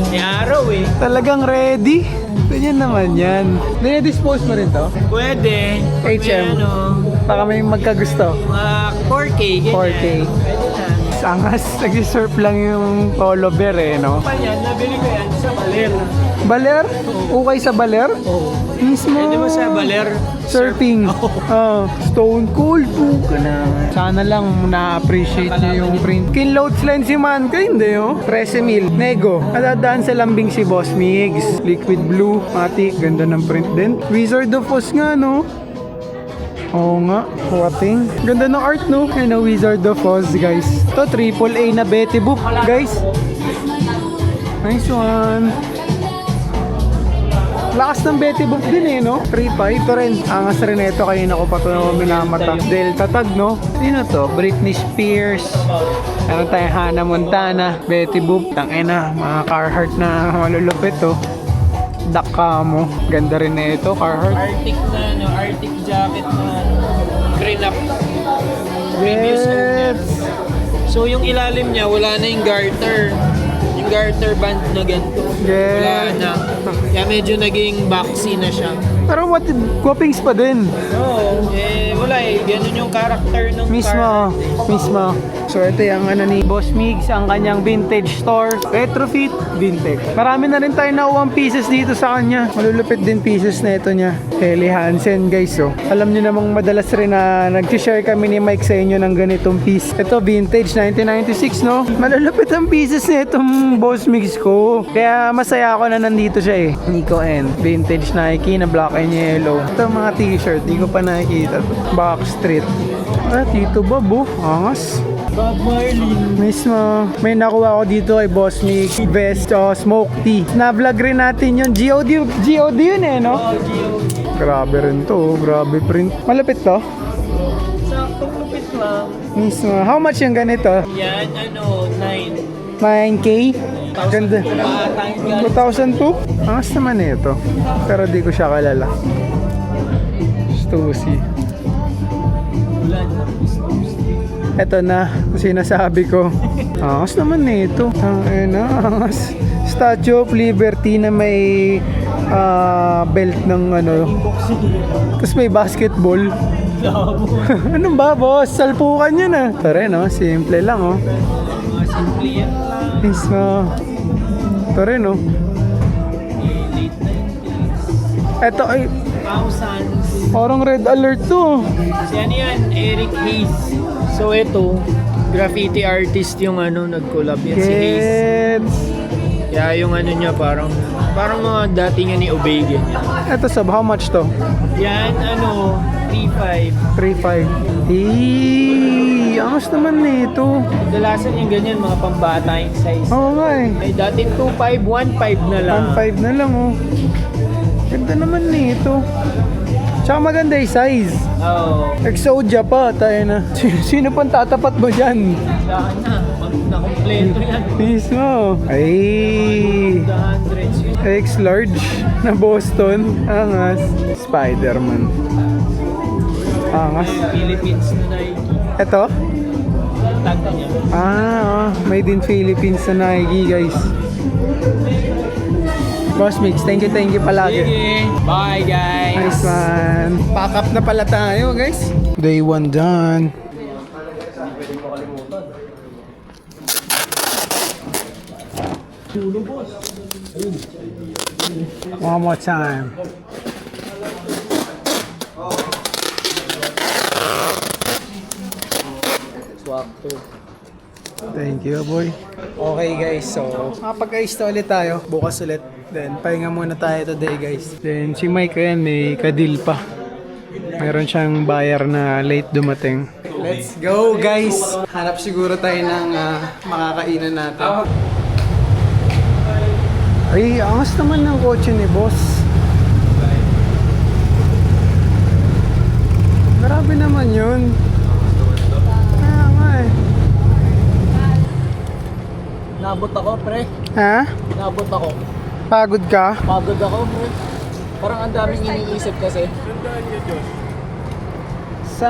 May araw eh. Talagang ready. Ganyan naman yan. Dine-dispose mo rin to? Pwede. Pag may HM. ano, Baka may magkagusto. mga 4K, ganyan. 4K. Pwede na. Angas. Nag-surf lang yung polo bear eh no? Pa yan, nabili ko yan sa Baler. Baler? Okay sa baler? Oo. Mismo. Pwede mo sa Baler. Surfing. Stone cold po ka na. Sana lang na-appreciate niyo yung print. Kinloads lens si Mankind eh oh. 13,000. Nego. Nadadaan sa lambing si Boss Migs. Liquid blue. Matik. Ganda ng print din. Wizard of Oz nga no. Oo nga. Kuwating. Ganda ng art no. Ayun o Wizard of Oz guys. Ito AAA na Betty book guys. Nice one. Lakas ng Betty Boop din eh, no? 3.5 ito rin. Angas rin ito. Kanina ko pa ito minamata. Delta tag, no? Sino to? Britney Spears. Meron tayong Hannah Montana. Betty Boop. Tangina, mga Carhartt na malulupit, to. Dakamo. Ganda rin na ito, Carhartt. Arctic na ano, Arctic jacket na ano, green up. Previous owner. So yung ilalim niya, wala na yung garter. Yung garter band na ganito. Wala na. Kaya medyo naging boxy na siya. Pero what, guwapings pa din. Oo. Wala eh. Ganun yung character ng Mismo, car. mismo. So ito yung ano ni Boss Migs, ang kanyang vintage store. Retrofit, vintage. Marami na rin tayo nakuha pieces dito sa kanya. Malulupit din pieces na ito niya. Helly Hansen guys oh. Alam niyo namang madalas rin na nag-share kami ni Mike sa inyo ng ganitong piece. Ito vintage 1996 no. Malulupit ang pieces na itong Boss Migs ko. Kaya masaya ako na nandito siya eh. Nico N. Vintage Nike na black and yellow. Ito mga t-shirt, di ko pa nakikita to. Backstreet. Tito Bob oh. Angas. Bob Marley. Mismo. May nakuha ko dito kay Boss Mick. Vest o smoke tea. Na-vlog rin natin yung GOD yun eh, no? Grabe rin to. Grabe print. Malapit to? Saktong lupit lang. Mismo. How much yung ganito? Yan, ano, 9. 9K? Ganda. Paatang 2002? Angas naman ito. Pero di ko siya kalala. Stussy. Eto na, sinasabi ko. Angas naman nito. Angas. Statue of Liberty na may belt ng ano. Tapos may basketball. Anong ba, boss? Salpukan yun ah. Tara no, simple lang oh. Mga simple yan lang. Mismo. Tara no. Late 90s. Eto ay, Thousands. parang red alert to. Si ano yan? Eric Hayes. So ito, graffiti artist yung ano, nag-collab yan si Hayes. Gets. Kaya yung ano niya parang mga dati niya ni Obey ganyan. Eto sub, how much to? Yan ano, 3.5. 3.5. Angas naman nito. Kadalasan yung ganyan, mga pambata yung size. Oo nga eh. Ay dating 2.5, 1.5 na lang. 1.5 na lang oh. Ganda naman nito. Tsaka maganda yung size. Oo. Exodia pa, tayo na. Sino pang tatapat mo dyan? Saan na? Pag nakompleto yan. Mismo. Ay. The hundreds yun. X large na Boston. Angas. Spider-Man. Angas. Philippines na Nike. Eto? Tag niya. Made in Philippines na Nike guys. Boss Mix, thank you palagi. Sige. Bye guys. Nice one. Pack up na pala tayo guys. Day 1 done. One more time. sakto. Thank you, boy. Okay guys, so makapag-ayos na ulit tayo. Bukas ulit. Then, pahinga muna tayo today guys. Then, si Mike yan, may kadil pa. Meron siyang buyer na late dumating. Let's go guys! Hanap siguro tayo ng makakainan natin. Ay, angas naman ng kotse ni boss. Grabe naman yun. Kaya nga eh. Nabot ako, pre. Ha? Nabot ako. Pagod ka? Pagod ako, pre. Parang ang daming iniisip kasi. Sa...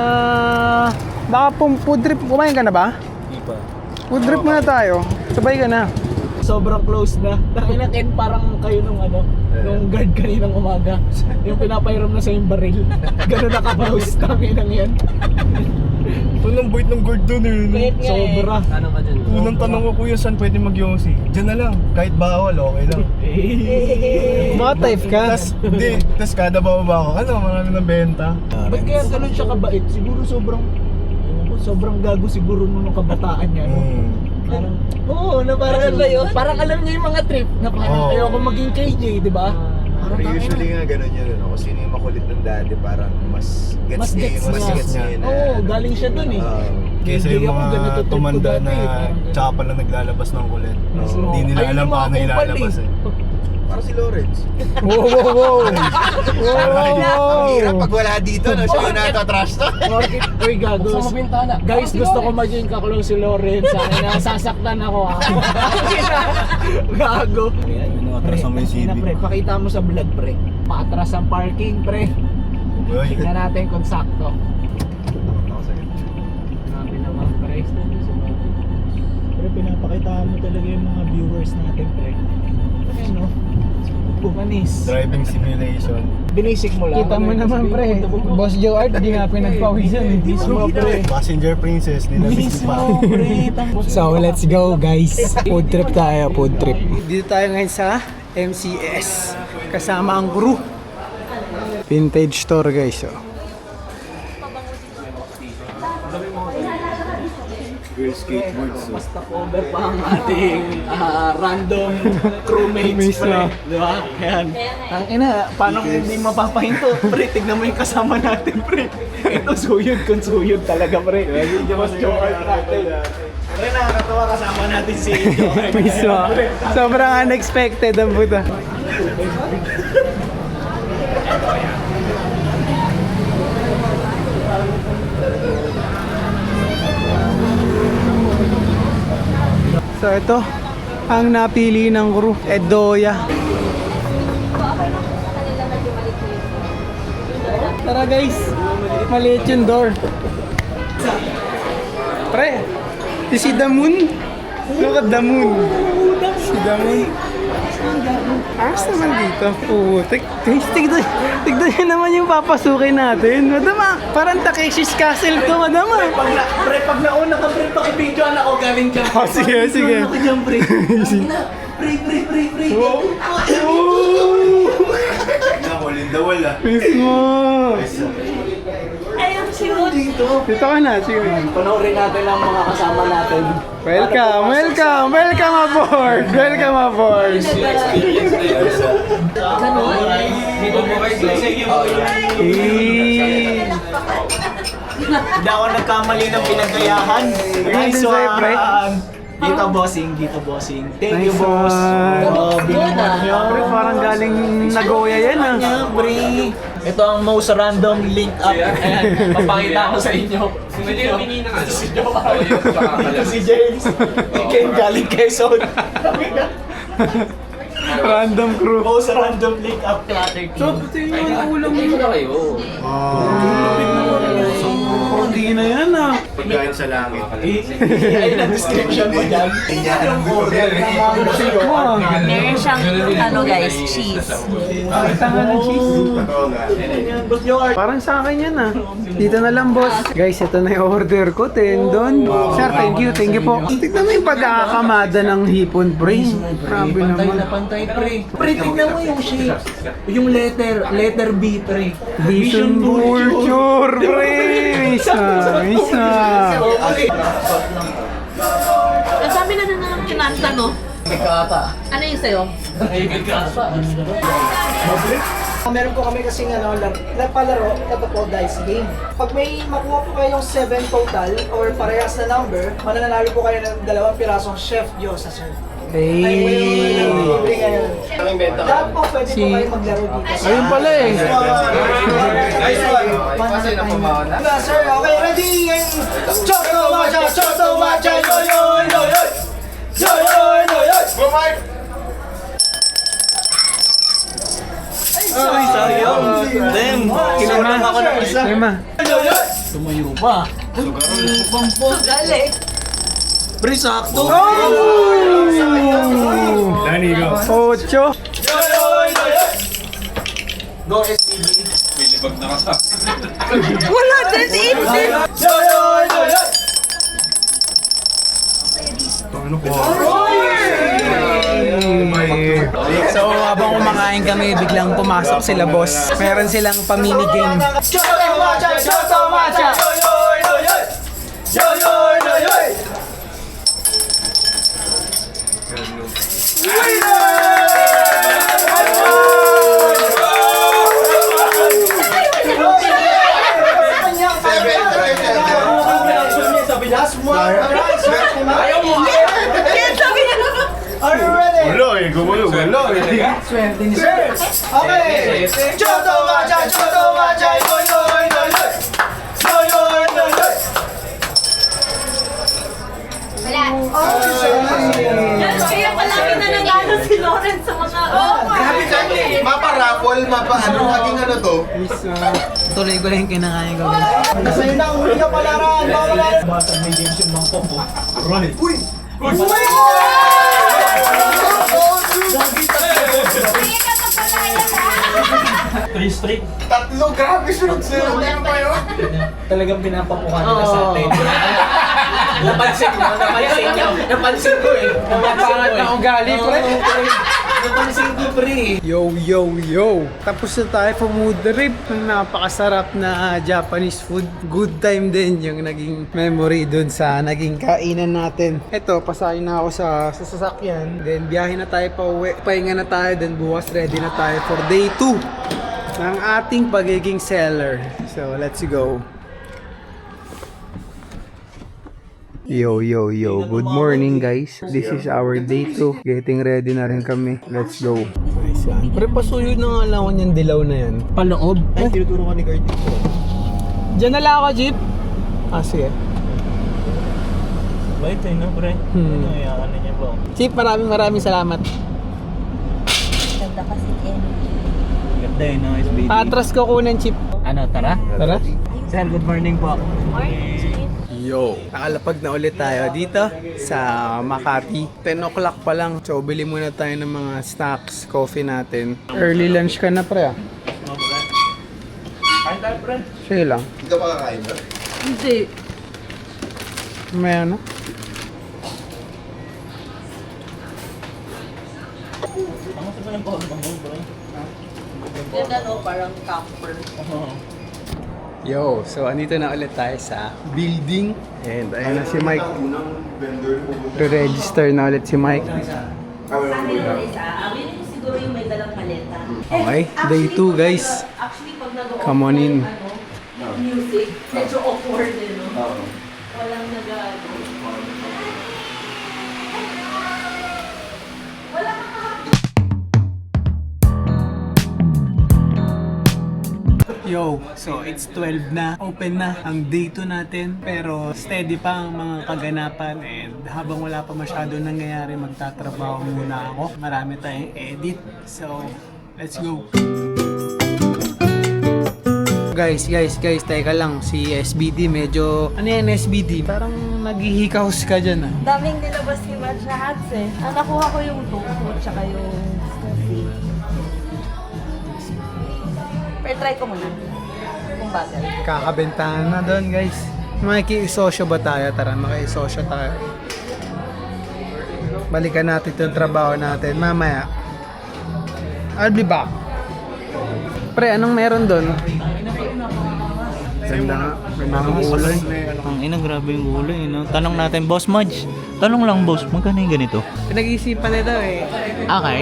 Baka food trip, kumain ka na ba? Di ba? Food trip muna tayo. Sabay ka na. Sobrang close na. Takina Ken, parang kayo nung nung guard kaninang umaga. Yung pinapairam na sa yung baril. Ganun na ka-close takinang yan. Ito nang bait ng guard doon eh. Sobra. Ano ka dyan? Unang tanong ko, kuya, saan pwede mag-yosi? Diyan na lang. Kahit bawal, okay lang. Mga type ka. Tas kada bababa ako, ano, marami ng benta. Ba't kaya ganun siya kabait? Siguro sobrang gago siguro nung kabataan niya. No? Parang, oo, na parang, parang alam niya yung mga trip na parang ayoko maging KJ, di ba? Pero usually nga ganun yun, ano? Kung sino yung makulit ng daddy, parang mas Mas gets niya. niya. Oo, galing siya dun eh. Kesa Hindi yung ako ganito mga trip ko tumanda dati, na parang tsaka pala naglalabas ng kulit. Hindi nila Ayun alam yung mga paano kupal ilalabas eh. Parang si Lawrence. Wow, wow, wow. Ang hirap pag wala dito, no? Siya yung natatrash to. Market, uy gago. Guys, gusto ko maging kaklose si Lawrence. Nasasaktan ako ha. Gago. Atras mo yung Sina, CV. pre, pakita mo sa vlog, pre. Paatras ang parking, pre. Uy. Tignan natin kung sakto. Grabe naman, pre. Pre, pinapakita mo talaga yung mga viewers natin, pre. Ayun, no? Bumanis. Driving simulation. Binisik mo lang. Kita mo naman pre. Boss Joe Art, di nga pinagpawisan eh. Mismo, pre. Passenger princess, nilabis pa. Mismo, pre. So let's go guys. Food trip tayo, food trip. Dito tayo ngayon sa MCS. Kasama ang crew. Vintage store guys. Oh. Girl skateboards. Basta cover pa ang ating random crewmates, pre. Di ba? Ayan. Ang ina, paano kung hindi mapapahinto? Pre, tignan mo yung kasama natin, pre. Ito, suyod kung suyod talaga, pre. Mas Joe-Art natin. Pre, nakakatawa kasama natin si Joe-Art. Mismo. Sobrang unexpected ang puta. So ito, ang napili ng crew, Edoya. Tara guys, maliit yung door. Pre, you see the moon? Look at the moon. See the moon? Ayos naman dito. Putik. Guys, tignan nyo naman yung papasukin natin. Madama, parang Takeshi's Castle to, madama. Pre, pag nauna ka, pre, pakibidyoan ako galing dyan. Oh, sige, sige. Ako dyan, pre. Pre. Nako, lindawal ah. Mismo. Ayun, shoot. Dito. Dito ka na, sige. Panoorin natin ang mga kasama natin. Welcome aboard. Welcome aboard. Hindi ako nagkamali ng pinagayahan. Nice one, pre. Dito bossing. Thank you, Nice boss. one. Oh, binigyan niyo. Pre, parang galing Nagoya yan ah. Pre. Ito ang most random link up. Ayan, papakita ko sa inyo. Pwede humingi ng ano? Si Joe. Ito si James. Si Ken galing Quezon. Random crew. Most random link up. So, ito yung ulam Dito na kayo. Hindi na yan ah. Pagkain sa langit. Ayun ang description mo dyan. Yung order na mga sa'yo. Meron siyang, ano guys, cheese. Tanga ng cheese. Totoo nga. Boss Joe. Parang sa akin yan ah. Dito na lang boss. Guys, ito na yung order ko. Tendon. Sir, thank you po. Tignan mo yung pagkakakamada ng hipon, pre. Grabe Pantay naman. na pantay, pre. Pre, tignan mo yung shape. Yung letter B, pre. Vision Vulture, pre. Mismo. Isa. Sabi na din ng kinanta, no? Ano yung sa'yo? Meron po kami kasing palaro, ito po dice game. Pag may makuha po kayong 7 total or parehas na number, mananalo po kayo ng 2 pirasong Chef Diyos sa sir. Hey! Dapat po pwede po kayo maglaro dito. Ayun pala eh. Nice one! Kasi napamawan na. Sir, okay, ready? Choto Macha! Choto Macha! Yo yo yo yo! Yo yo yo yo! Go Mike! Ay, sayang! Damn! Kinurang ako ng isa. Lima. Tumayo pa. Galing. Pre, sakto! Dani, go. Ocho. Yo yo yo yo! Go SBB! May libag na ka sa... Wala din si Ibsin. Yo yo yo yo! So habang kumakain kami, biglang pumasok sila boss. Meron silang pa-minigame. Choto Macha! Choto Macha! Yo yo yo yo! Yo yo yo yo! Last one! Ayaw mo! Are you ready? Wala eh, gumulo. Wala eh. Swerte ni sir! Okay! Choto Macha! Choto Macha! Yo yo yo yo! Yo yo yo yo! Kaya palagi na nagano si Lawrence sa mga... Grabe ka, mapa-raffle, maging ano to. Tuloy ko lang yung kinakain ko. Kasi yun na, huli ka palaran! Basag may games yung mga popo. Right! Uy! Tatlo, grabe sunod-sunod. Ano ba yun? Talagang pinapamukha nila sa atin. Napansin ko eh. Pangat na ugali, pre. Napansin ko pre. Yo, yo, yo! Tapos na tayo for food trip. Ang napakasarap na Japanese food. Good time din yung naging memory dun sa naging kainan natin. Eto, pasahin na ako sa sasakyan. Then, biyahe na tayo pa uwi. Pahinga na tayo. Then, bukas ready na tayo for day 2 ng ating pagiging seller. So, let's go. Yo, yo, yo. Good morning, guys. This is our day 2. Getting ready na rin kami. Let's go. Nice yan. Pre, pasuyo na nga lang ako niyang dilaw na yan. Paloob? Ay, tinuturo ka ni Guard dito. Diyan na lang ako, Jeep. Ah, sige. Bait eh, no, pre? Ano, iyakan na niya ba? Jeep, maraming salamat. Ganda kasi Ken. Ganda eh, no, SBD. Patras ko kunin, Chip. Ano, tara? Tara. Sir, good morning po. Yo, nakalapag na ulit tayo dito sa Makati. 10 o'clock pa lang. So, bili muna tayo ng mga snacks, coffee natin. Early lunch ka na, pre, ah. Kain tayo, pre. Sige lang. Hindi ka pa kakain ba? Hindi. May ano? Ang sa mga bang pre? Ganda no, parang camper. Yo, so andito na ulit tayo sa building. And ayun na si Mike. Re-register na ulit si Mike. Sabi yung isa, awin ko siguro yung may dalang paleta. Okay, day 2 guys. Actually, pag nag-offer Come on in. music, medyo awkward eh, no? Walang nag-ano. Yo, so it's 12 na. Open na ang day 2 natin. Pero steady pa ang mga kaganapan. And habang wala pa masyado nangyayari, magtatrabaho muna ako. Marami tayong edit. So, let's go. Guys, teka lang. Si SBD medyo... Ano yan SBD? Parang naghihikaos ka dyan ah. Daming nilabas ni Matcha Hats eh. Ang nakuha ko yung tofu tsaka yung smoothie. Pero try ko muna. Kung bagal. Kakabentahan na doon guys. Makikisosyo ba tayo? Tara, makikisosyo tayo. Balikan natin itong trabaho natin mamaya. I'll be back. Pre, anong meron doon? Ganda nga. Ganda ng kulay. Ang ina, grabe yung kulay, no? Tanong natin, Boss Mudge. Tanong lang, boss, magkano yung ganito? Pinag-iisipan na daw eh. Okay.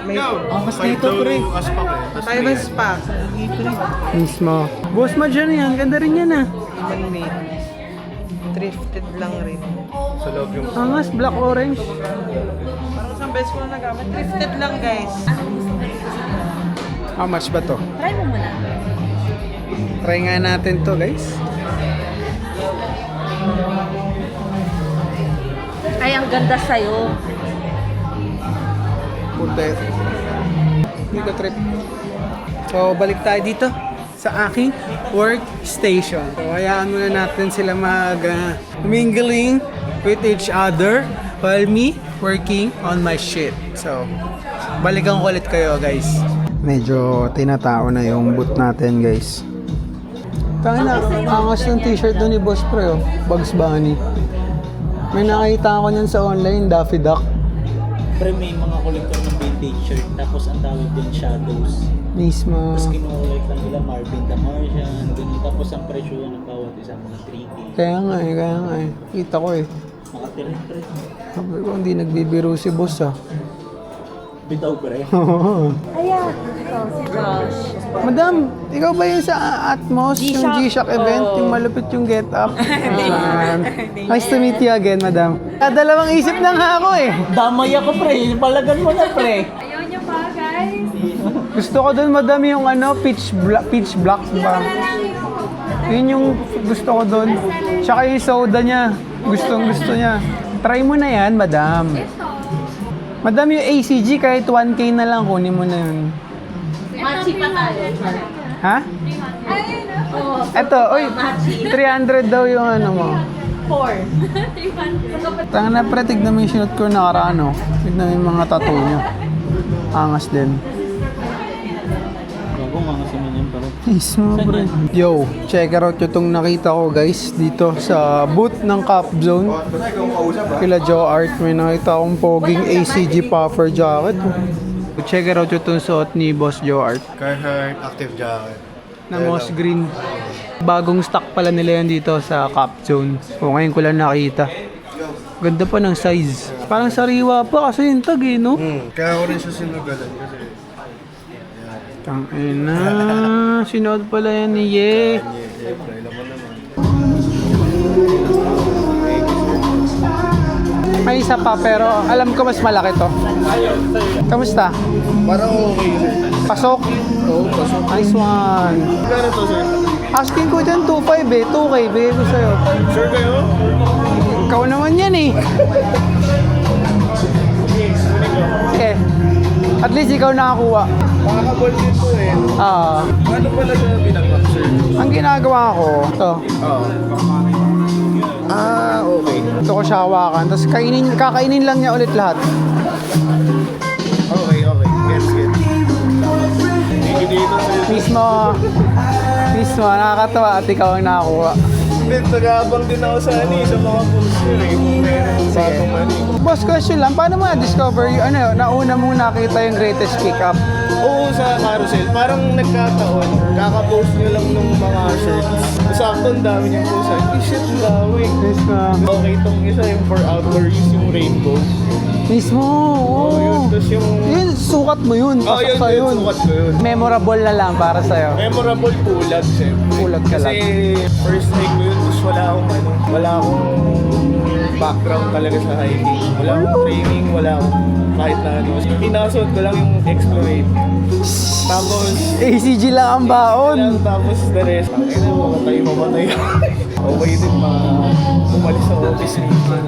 May Ang mas dito, pre. Private spa. Mismo. Boss mo dyan yan. Ganda rin yan ah. Man-made. Thrifted lang rin. Sa loob yung... Angas, black orange. Parang isang beses ko na nagamit. Thrifted lang, guys. How much ba to? Try mo muna. Try nga natin to guys. Ay, ang ganda sa'yo. Putet. Dito trip. So, balik tayo dito sa aking workstation. So, hayaan muna natin sila mingling with each other while me working on my shit. So, balikan ko ulit kayo guys. Medyo tinatao na yung boot natin guys. Tangina, angas ng t-shirt doon ni Boss Pre, oh. Bugs Bunny. May nakita ako niyan sa online, Daffy Duck. Pre, may mga kolektor ng vintage shirt, tapos ang tawag din Shadows. Mismo. Tapos kinukulit lang nila Marvin the Martian, ganun. Tapos ang presyo ng bawat isa mga 3K. Kaya nga eh. Kita ko eh. Makatirin, pre. Sabi ko, hindi nagbibiro si Boss ah. Bitaw, pre. Ayan. Oh, si Josh. Madam, ikaw ba yun sa Atmos, yung G-Shock event, yung malupit yung get up? Nice to meet you again, madam. Dalawang isip na nga ako eh. Damay ako, pre. Palagan mo na, pre. Ayaw niyo pa, guys. Gusto ko doon, madam, yung pitch black ba? Yun yung gusto ko doon. Tsaka yung soda niya. Gusto niya. Try mo na yan, madam. Madam, yung ACG kahit 1K na lang, kunin mo na yun. Machi pa tayo. Ha? Eto, oy, 300 daw yung ano mo. 4. Tanga na pre, tignan mo yung sinot ko nakaraan, oh. Tignan mo yung mga tattoo niya. Angas din. Gago, mga siman yan, pare. Mismo, pre. Yo, check out yung itong nakita ko, guys, dito sa booth ng Cap Zone. Kila Joe Art, may nakita akong poging ACG puffer jacket. Check out yung itong suot ni Boss Joe Art. Carhartt Active Jacket. Na moss green. Bagong stock pala nila yan dito sa Cap Zone. So, ngayon ko lang nakita. Ganda pa ng size. Parang sariwa pa kasi yung tag eh, no? Kaya ko rin siya sinugalan kasi... Tangina, sinuot pala yan ni Ye. Alam mo naman. May isa pa pero alam ko mas malaki to. Kamusta? Parang okay, sir. Pasok? Oo, pasok. Nice one. Kano to, sir? Asking ko dyan 2.5 eh. 2K, bigay ko sa'yo. Sure kayo? Ikaw naman yan eh. Okay. At least ikaw nakakuha. Makakabol din po eh. Ano pala siya pinag-map, sir? Ang ginagawa ko, ito. Okay. Ito ko siya hawakan. Tapos kakainin lang niya ulit lahat. Okay. Gets. Thank you dito, sir. Mismo, nakakatawa at ikaw ang nakakuha. Nag-aabang din ako sa sa mga poster eh. Kung meron bagong ano eh. Boss, question lang, paano mo na-discover yung nauna mong nakita yung greatest pickup? Oo, sa carousel. Parang nagkataon. Kaka-post nyo lang nung mga shirts. Sakto, ang dami niyang post. Ay, shit, ang dami. Okay, itong isa yung for outdoor use yung rainbow. Mismo, oo. Yun. Tapos yung... Yun, sukat mo yun. Pasok sa yun. Sukat ko yun. Memorable na lang para sa'yo. Memorable pulag, siyempre. Pulag ka lang. Kasi first time ko yun, tapos wala akong background talaga sa hiking. Wala akong training, wala akong kahit na ano. Pinasod ko lang yung Explorate. Tapos, ACG lang ang baon. tapos the rest, mamatay. Okay din, umalis sa office.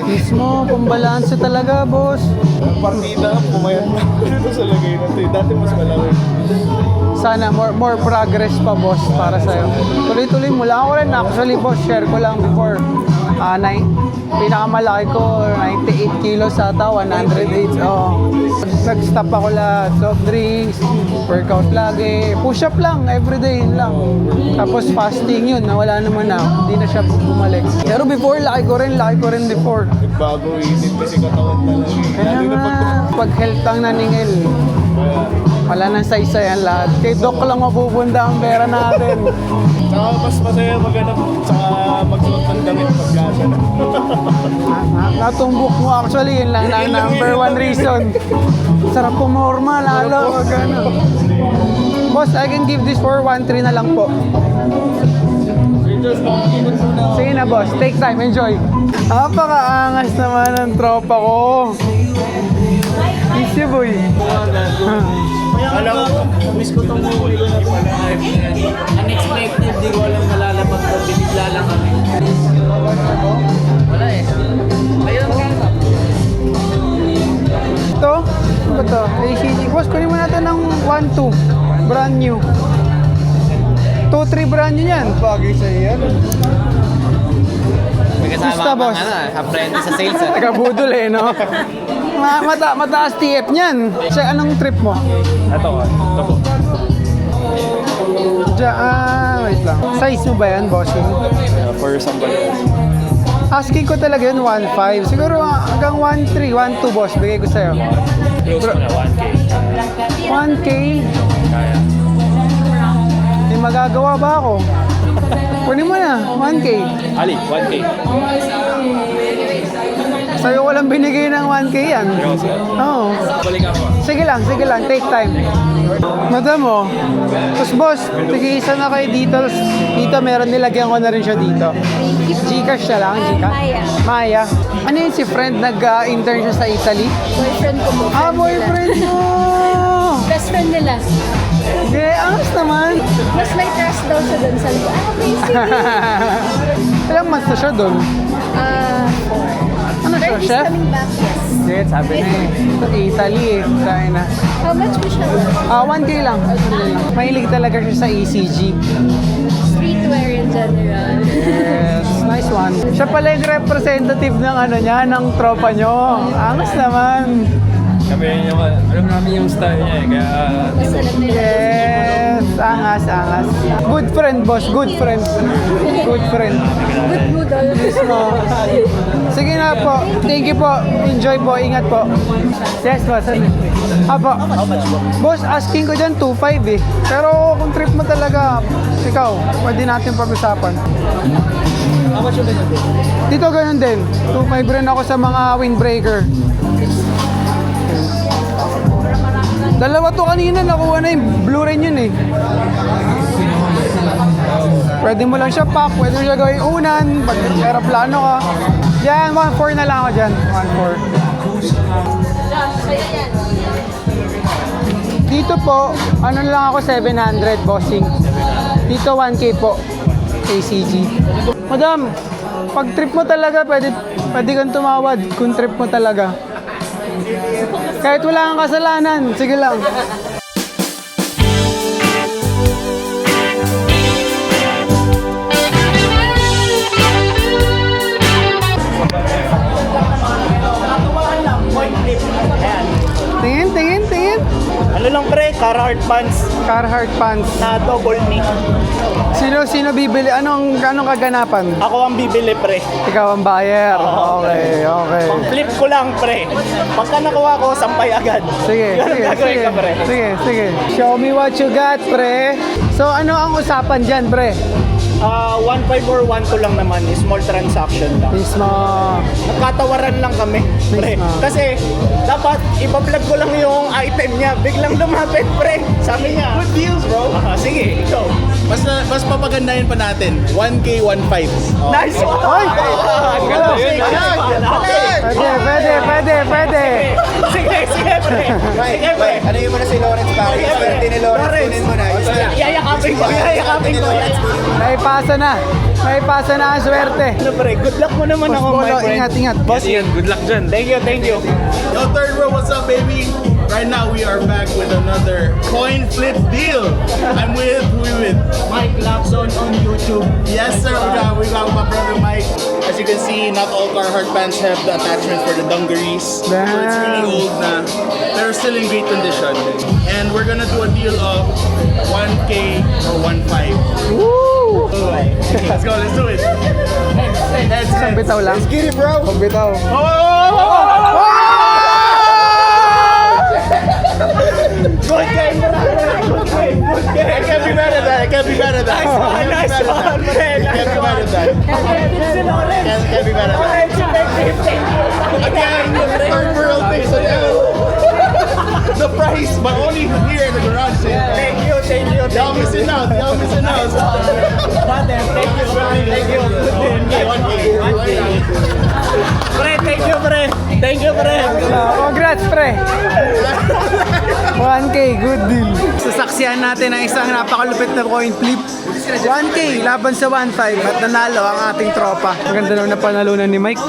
Mismo, pambalanse talaga, boss. Ang partida, pumayat na dito sa lagay natin. Dati mas malaki. Sana more progress pa, boss, para sa'yo. Tuloy-tuloy mo lang. Ako rin, actually, boss, share ko lang before. Pinakamalaki ko, 98 kilos ata, 108. Nag-stop ako lahat. Soft drinks, workout lagi. Push-up lang, everyday yun lang. Tapos fasting yun, nawala naman na. Hindi na siya bumalik. Pero before, laki ko rin before. Nagbago isip kasi katawan talaga. Kaya nga, pag health ang naningil. Wala nang saysay ang lahat. Kay Doc lang mapupunta ang pera natin. Saka mas masaya maghanap, saka magsuot ng damit pagkasa na. Natumbok mo actually, yun lang ang number one reason. Sarap pumorma, lalo. Pag ano. Boss, I can give this for 1.3 na lang po. Sige na boss, take time, enjoy. Napakaangas naman ng tropa ko. Easy boy. Alam ko, miss ko itong movie ko na ito. Unexpected, di ko alam malalapag ko. Binigla lang kami. Wala eh. Ayun, magkakasap. Ito? Ano ba ito? ACG. Boss, kunin mo natin ng 1.2. Brand new. 2.3 brand new yan. Bagay sa'yo yan. Gusta boss? Apprentice sa sales eh. Nagabudol eh, no? Mataas TF niyan. Siya, anong trip mo? Ito po. Wait lang. Size mo ba yan, bossing? For somebody else. Asking ko talaga yun, 1.5. Siguro hanggang 1.3, 1.2, boss. Bigay ko sa'yo. Close ko na, 1K. 1K? Kaya. May magagawa ba ako? Kunin mo na, 1K. Ali, 1K. Sa'yo ko lang binigay ng 1K yan. Oo. Balik ako. Sige lang, take time. Madam mo. Tapos boss, tig-isa na kayo dito. Dito meron, nilagyan ko na rin siya dito. Gcash siya lang, Gcash. Maya. Maya. Ano yun si friend, nag-intern siya sa Italy? Boyfriend ko po. Boyfriend mo! Best friend nila. Hindi, angas naman. Mas may trust daw siya dun. Sabi ko, amazing. Ilang months na siya doon? 4. Ano siya, He's chef? coming back, yes. Hindi, sabi na eh. Sa Italy eh. Kaya na. How much po siya? 1K lang. Mahilig talaga siya sa ECG. Streetwear in general. Yes, nice one. Siya pala yung representative ng ano niya, ng tropa nyo. Angas naman. Kami yung, alam namin yung style niya eh, kaya Mas alam nila. Yes, angas. Good friend, boss. Good friend. Good friend. Good mood always. Mismo. Sige na po. Thank you po. Enjoy po. Ingat po. Yes, boss. Apo. Boss, asking ko dyan 2.5 eh. Pero kung trip mo talaga, ikaw, pwede natin pag-usapan. Dito ganun din. 2.5 rin ako sa mga windbreaker. Dalawa to kanina, nakuha na yung Blu-ray yun eh. Pwede mo lang siya pack, pwede mo siya gawin unan, pag aeroplano ka. Yan, 1.4 na lang ako dyan. 1.4. Dito po, ano lang ako, 700 bossing. Dito 1K po, ACG. Madam, pag trip mo talaga, pwede kang tumawad kung trip mo talaga. Kahit wala kang kasalanan, sige lang. Tingin. Ano lang pre, Carhartt pants Carhartt pants. na double knee. Sino bibili? Anong kaganapan? Ako ang bibili pre. Ikaw ang buyer. Okay. Flip ko lang pre. Pagka nakuha ko, sampay agad. Sige. Yun ang gagawin ka pre. Sige. Show me what you got, pre. So, ano ang usapan dyan, pre? 1.5 or 1.2 lang naman, small transaction lang. Mismo. Nagkatawaran lang kami, pre. Kasi dapat ipa-vlog ko lang yung item niya. Biglang lumapit, pre. Sabi niya, good deals, bro. Sige, ikaw. Mas papagandahin pa natin. 1K, 1.5. Nice one! Ay! Ganda. Pwede. Sige, pre. Sige, pre. Ano yung muna si Lawrence pare? Swerte ni Lawrence, kunin mo na. Yayakapin ko. May pasa na ang swerte. Ano, pre? Good luck mo naman ako, my Polo, friend. ingat. Boss, Good luck dyan. thank you. Yo, third row, what's up, baby? Right now, we are back with another coin flip deal. I'm with Mike Lacson on YouTube. yes, sir. We got my brother Mike. As you can see, not all Carhartt pants have the attachment for the dungarees. So it's really old na. They're still in great condition. And we're gonna do a deal of 1K or 1.5. Woo! Let's go, let's do it. Isang bitaw lang. Get it, bro. Bitaw. Good game, good game, good game. I can't be mad at that. I can't be mad at that. Nice one, nice one, pre. Can't be mad at that. Can't be mad at that. Again, third world things again. The price, but only here in the garage sale. Thank you, thank you. Y'all missing out. Y'all missing out. Brother, thank you, thank you. Pre, thank you, pre. Thank you, pre. Congrats, pre! 1K, good deal. Sasaksihan natin ang isang napakalupit na coin flip. 1K laban sa 1.5 at nanalo ang ating tropa. Maganda naman na panalunan ni Mike.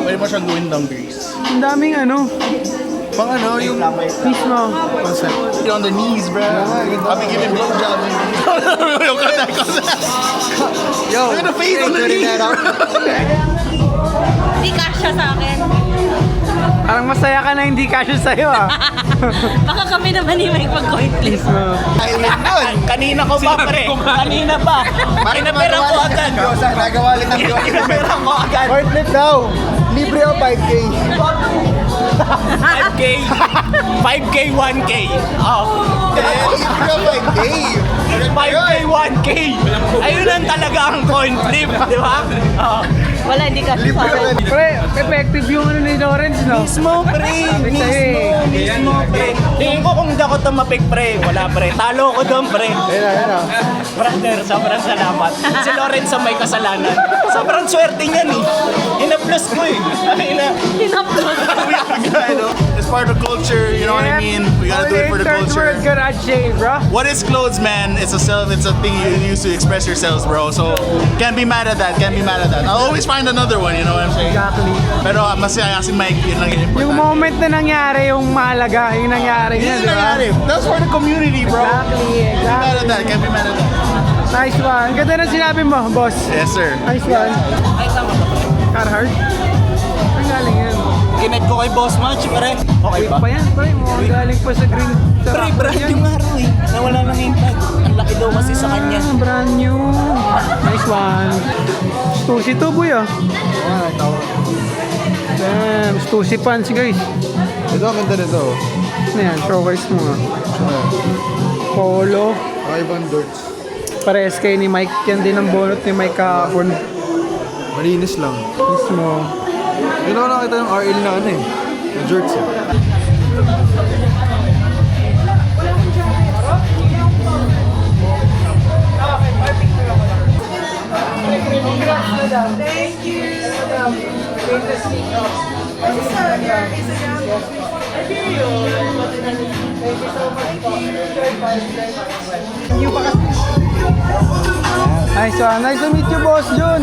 Pwede mo siyang gawin dungarees. Ang daming ano, Pang ano, yung mismo. Get on the knees, bro. I'll be giving blowjobs. Yo, cut that. Yo, look at the face on the knees, bro. Hindi kasya sa akin. Parang masaya ka na hindi kasya sa'yo ah. Baka kami naman ni Mike mag-coin flip. Kanina ko ba, pre? Kanina pa. Pinapera ko agad. Nagawa lang ng Diyos. Pinapera ko agad. Coin flip daw. Libre o 5K. 5K. 5K, 1K. Oh. Libre o 5K. 5K, 1K. Ayun lang talaga ang coin flip, di ba? Oh. Wala, hindi kasya sa akin. Pre, effective yung ano ni Lawrence, no? Mismo, pre. Mismo, pre. Tingin ko kung hindi ako tumapik, pre. Wala, pre. Talo ko doon, pre. Ayun. Brother, sobrang salamat. Si Lawrence ang may kasalanan. Sobrang swerte niyan eh. Ina-plus ko eh. Ay, Pinupload. It's part of the culture, you know what I mean? We gotta do it for the culture. Garage sale, bro. What is clothes, man? It's a thing you use to express yourselves, bro. So can't be mad at that. Can't be mad at that. I'll always find another one, you know what I'm saying? Exactly. Pero masaya si Mike, yun lang yung Yung important. moment na nangyari, yung mahalaga, yung nangyari Yun niya, yung di ba? nangyari. That's for the community, bro. Exactly, Can't be mad at exactly. that. Can't be mad at that. Nice one. Ang ganda na sinabi mo, boss. Yes, sir. Nice one. Ay, tama ba, pre? Carhartt? Ang galing yan. Kinect ko kay Boss Match, pre. Okay Wait ba? pa yan, pre. Mukhang galing pa sa green. Sa Pre, Rockford brand yan. yung araw eh. Nawala ng impact. Ang laki daw kasi sa kanya. Ah, brand new. Nice one. Stussy to, boy, ah. Damn, Stussy pants, guys. Ito, ang ganda nito. Ano yan? Showcase mo, ah. Polo. Ibang Dorts. Parehas kayo ni Mike. Yan din ang bonot ni Mike kahapon. Malinis lang. Mismo. Yun ako nakita yung RL na ano eh. Na Jorts eh. Nice to meet you, Boss John.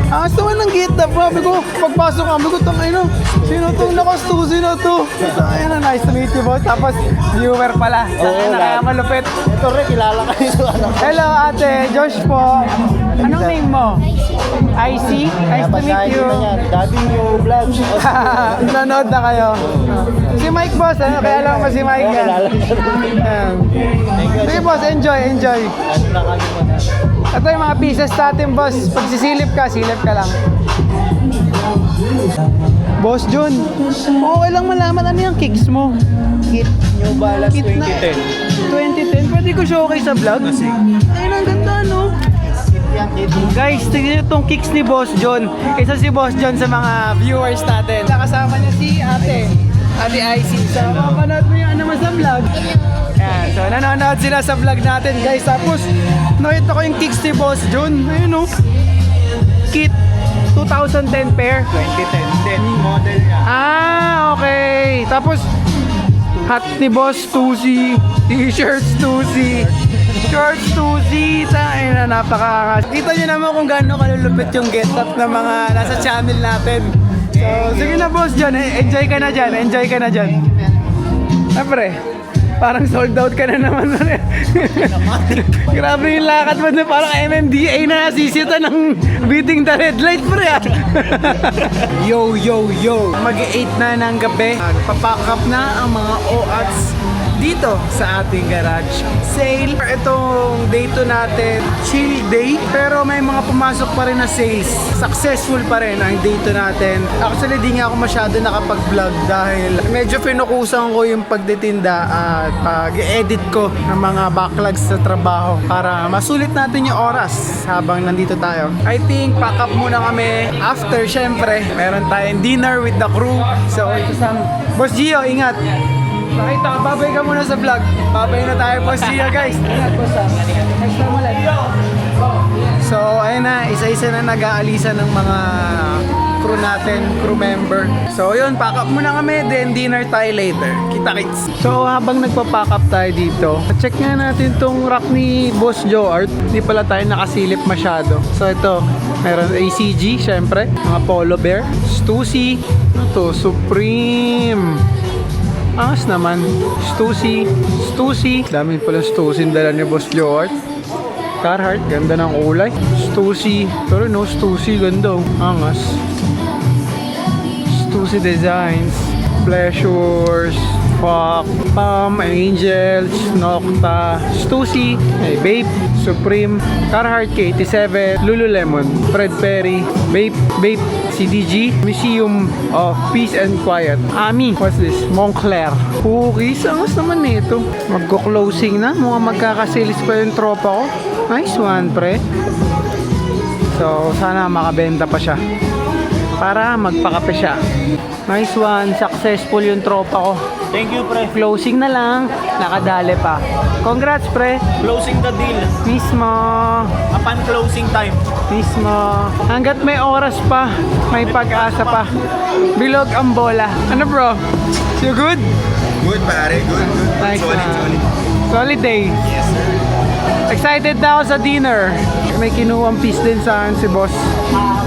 Ang gusto ng get up, sabi ko, pagpasok kami ko, tang ano, sino tong nakastu, sino to? Ayun, nice to meet you, boss. Tapos, viewer pala. Ayun, kaya malupit. Ito rin, kilala ka nito. Hello, ate. Josh po. Anong name mo? IC? Nice to meet you. Daddy yung vlog. Nanood na kayo. Si Mike, boss. Ano? Kaya alam ko si Mike. Ayan. Sige, boss. Enjoy. Ito yung mga pieces natin, boss. Pag sisilip ka, silip ka lang. Boss John, okay lang malaman ano yung kicks mo. Kit New Balance Kit na 2010. Pwede ko showcase sa vlog? Ayun, ang ganda, no? Guys, tignan nyo itong kicks ni Boss John. Isa si Boss John sa mga viewers natin. Kasama niya si Ate IC. So, mapanood mo yung ano mo sa vlog. Yan, so nanonood sila sa vlog natin, guys. Tapos, nakita ko yung kicks ni Boss John. Ayun, no? Kit 2010 pair. 2010 model niya. Ah, okay. Tapos, hat ni Boss Tusi, t-shirts Tusi, shorts Tusi. Ayun na, napakaangas. Kita nyo naman kung gaano kalulupit yung get-up ng mga nasa channel natin. So, sige na, Boss John. Enjoy ka na dyan. Siyempre, parang sold out ka na naman. Grabe yung lakad mo na parang MMDA na nasisita ng beating the red light, pre. Yo. Mag-8 na ng gabi. Papack up na ang mga OATs dito sa ating garage sale. Itong day 2 natin, chill day, pero may mga pumasok pa rin na sales. Successful pa rin ang day 2 natin. Actually, di nga ako masyado nakapag-vlog dahil medyo pinukusan ko yung pagtitinda at pag-edit ko ng mga backlogs sa trabaho para masulit natin yung oras habang nandito tayo. I think pack up muna kami. After, syempre, meron tayong dinner with the crew. So, Boss Gio, ingat! Nakita ka, babay ka muna sa vlog. Babay na tayo, Boss Gio, guys. Ingat, Boss. Next time ulit. So, ayun na, isa-isa na nag-aalisan ng mga crew natin, crew member. So, yun, pack up muna kami, then dinner tayo later. Kita-kits. So, habang nagpa-pack up tayo dito, check nga natin tong rack ni Boss Joe Art. Hindi pala tayo nakasilip masyado. So, ito, meron ACG, syempre. Mga Polo Bear. Stussy. Ano to? Supreme. Angas naman. Stussy. Dami pala Stussy dala ni Boss Joe Art. Carhartt, ganda ng kulay. Stussy. Pero no, Stussy, ganda. Angas. Stussy Designs. Pleasures. Fuck. Palm, Angels, Nocta, Stussy, Bape, Supreme, Carhartt K87, Lululemon, Fred Perry, Bape, CDG, Museum of Peace and Quiet, Ami, what's this? Moncler, Cookies, angas naman nito. Magko-closing na, mga magkakasilis pa yung tropa ko. Nice one, pre. So, sana makabenta pa siya para magpakape siya. Nice one, successful yung tropa ko. Thank you, pre. Closing na lang, nakadali pa. Congrats, pre. Closing the deal. Mismo. Upon closing time. Mismo. Hanggat may oras pa, may pag-asa pa. Bilog ang bola. Ano, bro? You good? Good, pare. Good. Nice one. Solid day. Yes, sir. Excited na ako sa dinner. May kinuwang piece din sa akin si boss.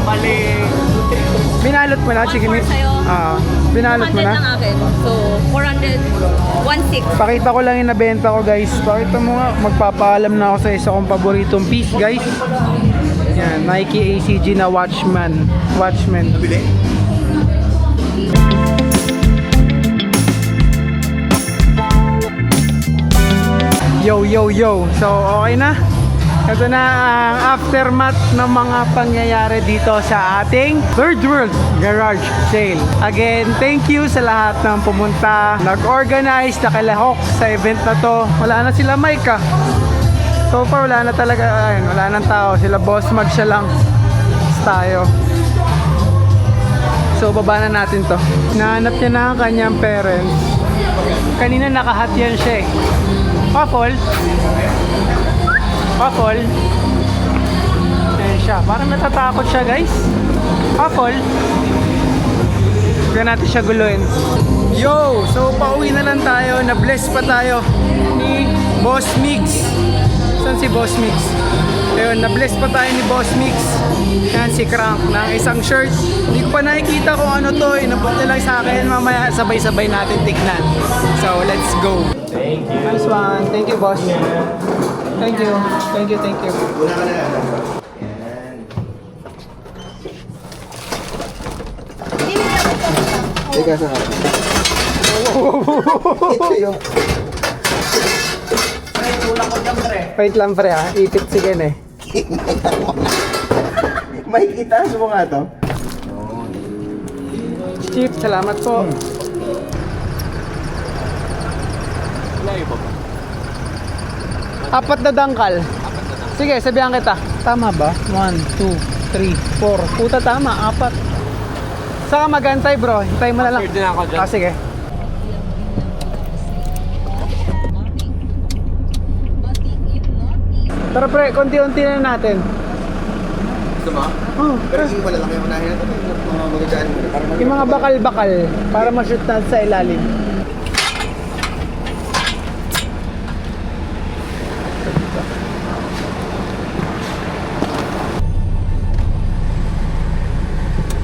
Bali. Binalot mo na, chicken meat? Binalot mo 200 na? lang akin. So, 400, 1.6. Pakita ko lang yung nabenta ko, guys. Pakita mo nga, magpapaalam na ako sa isa kong paboritong piece, guys. Yan, Nike ACG na Watchman. Bili? Yo. So, okay na. Ito na ang aftermath ng mga pangyayari dito sa ating Third World Garage Sale. Again, thank you sa lahat ng pumunta, nag-organize, nakalahok sa event na to. Wala na sila Mike ah. So far, wala na talaga, ayun, wala nang tao. Sila Boss Mag siya lang. Tayo. So, baba na natin to. Nahanap niya na ang kanyang parents. Kanina nakahat yan siya eh. Waffle. Ayan siya. Parang natatakot siya, guys. Waffle. Kaya natin siya guluhin. Yo! So, pauwi na lang tayo. Na-bless pa tayo ni Boss Mix. Saan si Boss Mix? Ayun, na-bless pa tayo ni Boss Mix. Yan, si Crank ng isang shirt. Hindi ko pa nakikita kung ano to. Inabot na lang sa akin. Mamaya sabay-sabay natin tignan. So, let's go. Thank you. Nice one. Thank you, boss. Thank you. Una ka na. Teka, sa akin. Ito yung... Wait lang, pre, ha? Ipit sige na eh. May itaas mo nga to. Chief, salamat po. Apat na dangkal. Sige, sabihan kita. Tama ba? 1, 2, 3, 4. Puta, tama. Apat. Saka magantay, bro. Hintay mo na lang. Pwede na ako dyan. Sige. Tara, pre. Konti-unti na natin. Gusto mo? Oh, Pero yung malalaki yung unahin natin. Mga magagaan mo. yung mga bakal-bakal para ma-shoot natin sa ilalim.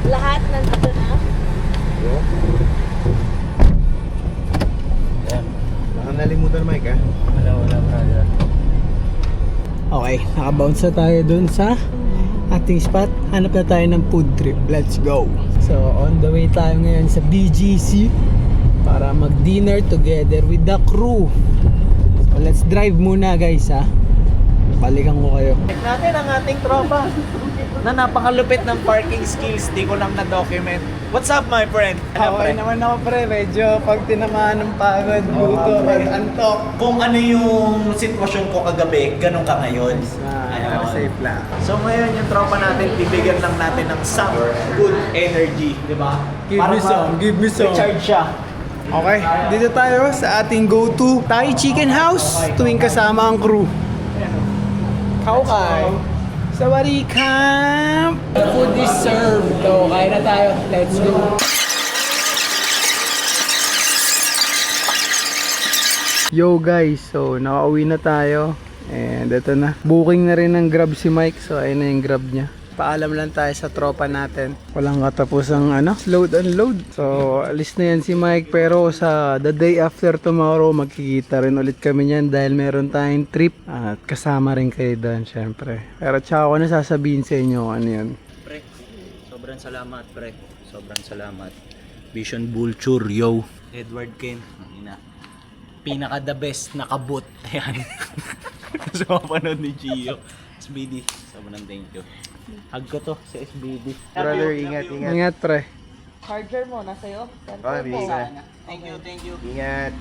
Lahat nandito na. Baka nalimutan, Mike, ha? Wala, brother. Okay, nakabounce na tayo dun sa ating spot. Hanap na tayo ng food trip. Let's go! So, on the way tayo ngayon sa BGC. para mag-dinner together with the crew. So let's drive muna guys ha. Balikan ko kayo. Check natin ang ating tropa na napakalupit ng parking skills. Di ko lang na-document. What's up, my friend? Okay naman ako pre, medyo pag tinamaan ng pagod, guto, antok. Kung ano yung sitwasyon ko kagabi, ganun ka ngayon. Ayun. Safe lang. So ngayon yung tropa natin, bibigyan lang natin ng some good energy, di ba? Give me some. Recharge siya. Okay, dito tayo sa ating go-to Thai Chicken House tuwing kasama ang crew. Okay. Sawadee Camp! The food is served. So, kain na tayo. Let's go. Yo guys, so nakauwi na tayo. And ito na. Booking na rin ng Grab si Mike. So, ayun na yung Grab niya. Paalam lang tayo sa tropa natin. Walang katapusang load and load. So, alis na yan si Mike. Pero sa the day after tomorrow, magkikita rin ulit kami niyan dahil meron tayong trip. At kasama rin kayo doon, syempre. Pero tsaka ko na sasabihin sa inyo ano yun. Pre, sobrang salamat, pre. Sobrang salamat. Vision Vulture, yo. Edward Ken. Ina. Pinaka the best nakabot. Ayan. Gusto mo panood ni Gio. SBD. Sobrang thank you. Hug ko to sa SBD. Brother, ingat. Ingat pre. Charger mo, nasa iyo. Thank you. Ingat.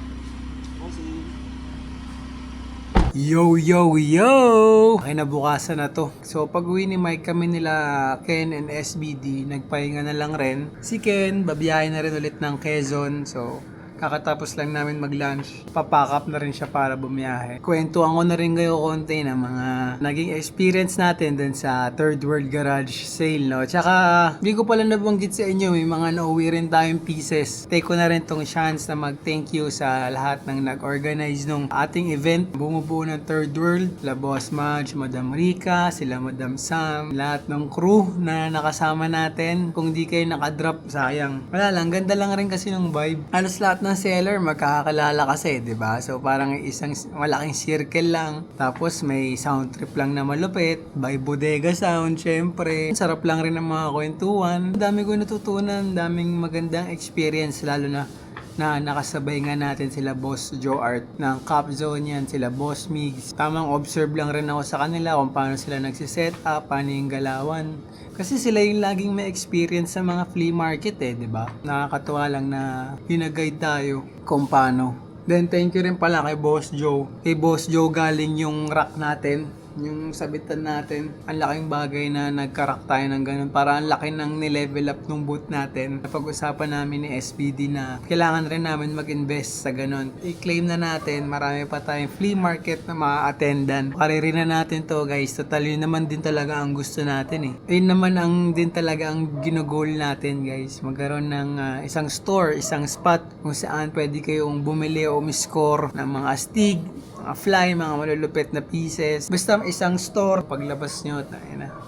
Yo! Kinabukasan na to. So pag uwi ni Mike kami nila Ken and SBD, nagpahinga na lang rin. Si Ken, babiyahe na rin ulit ng Quezon. So kakatapos lang namin mag-lunch, papack up na rin siya para bumiyahe. Kwentuhan ko na rin kayo konti ng mga naging experience natin dun sa Third World Garage Sale, no? Tsaka, hindi ko pala nabanggit sa inyo, may mga nauwi rin tayong pieces. Take ko na rin tong chance na mag-thank you sa lahat ng nag-organize nung ating event. Bumubuo ng Third World, la Boss Madge, Madam Rica, sila Madam Sam, lahat ng crew na nakasama natin. Kung di kayo nakadrop, sayang. Wala lang, ganda lang rin kasi ng vibe. Halos lahat ng seller magkakakalala kasi, 'di ba? So parang isang malaking circle lang. Tapos may sound trip lang na malupit, by Bodega Sound, syempre. Sarap lang rin ng mga kwentuhan. Dami ko natutunan, daming magandang experience lalo na nakasabay nga natin sila Boss Joe Art ng Cap Zone yan, sila Boss Migs. Tamang observe lang rin ako sa kanila kung paano sila nagsiset up, paano yung galawan. Kasi sila yung laging may experience sa mga flea market di ba? Nakakatuwa lang na pinag-guide tayo kung paano. Then thank you rin pala kay Boss Joe. Kay Boss Joe galing yung rack natin. Yung sabitan natin, ang laking bagay na nagkarak tayo ng ganun. Para ang laki ng nilevel up ng booth natin. Napag-usapan namin ni SBD na kailangan rin namin mag-invest sa ganun. I-claim na natin, marami pa tayong flea market na ma-attendan. Kariri na natin to guys. Total yun naman din talaga ang gusto natin Yun naman ang din talaga ang ginugol natin guys. Magkaroon ng isang store, isang spot kung saan pwede kayong bumili o umiscore ng mga astig, mga fly, mga malulupit na pieces. Basta isang store, paglabas nyo,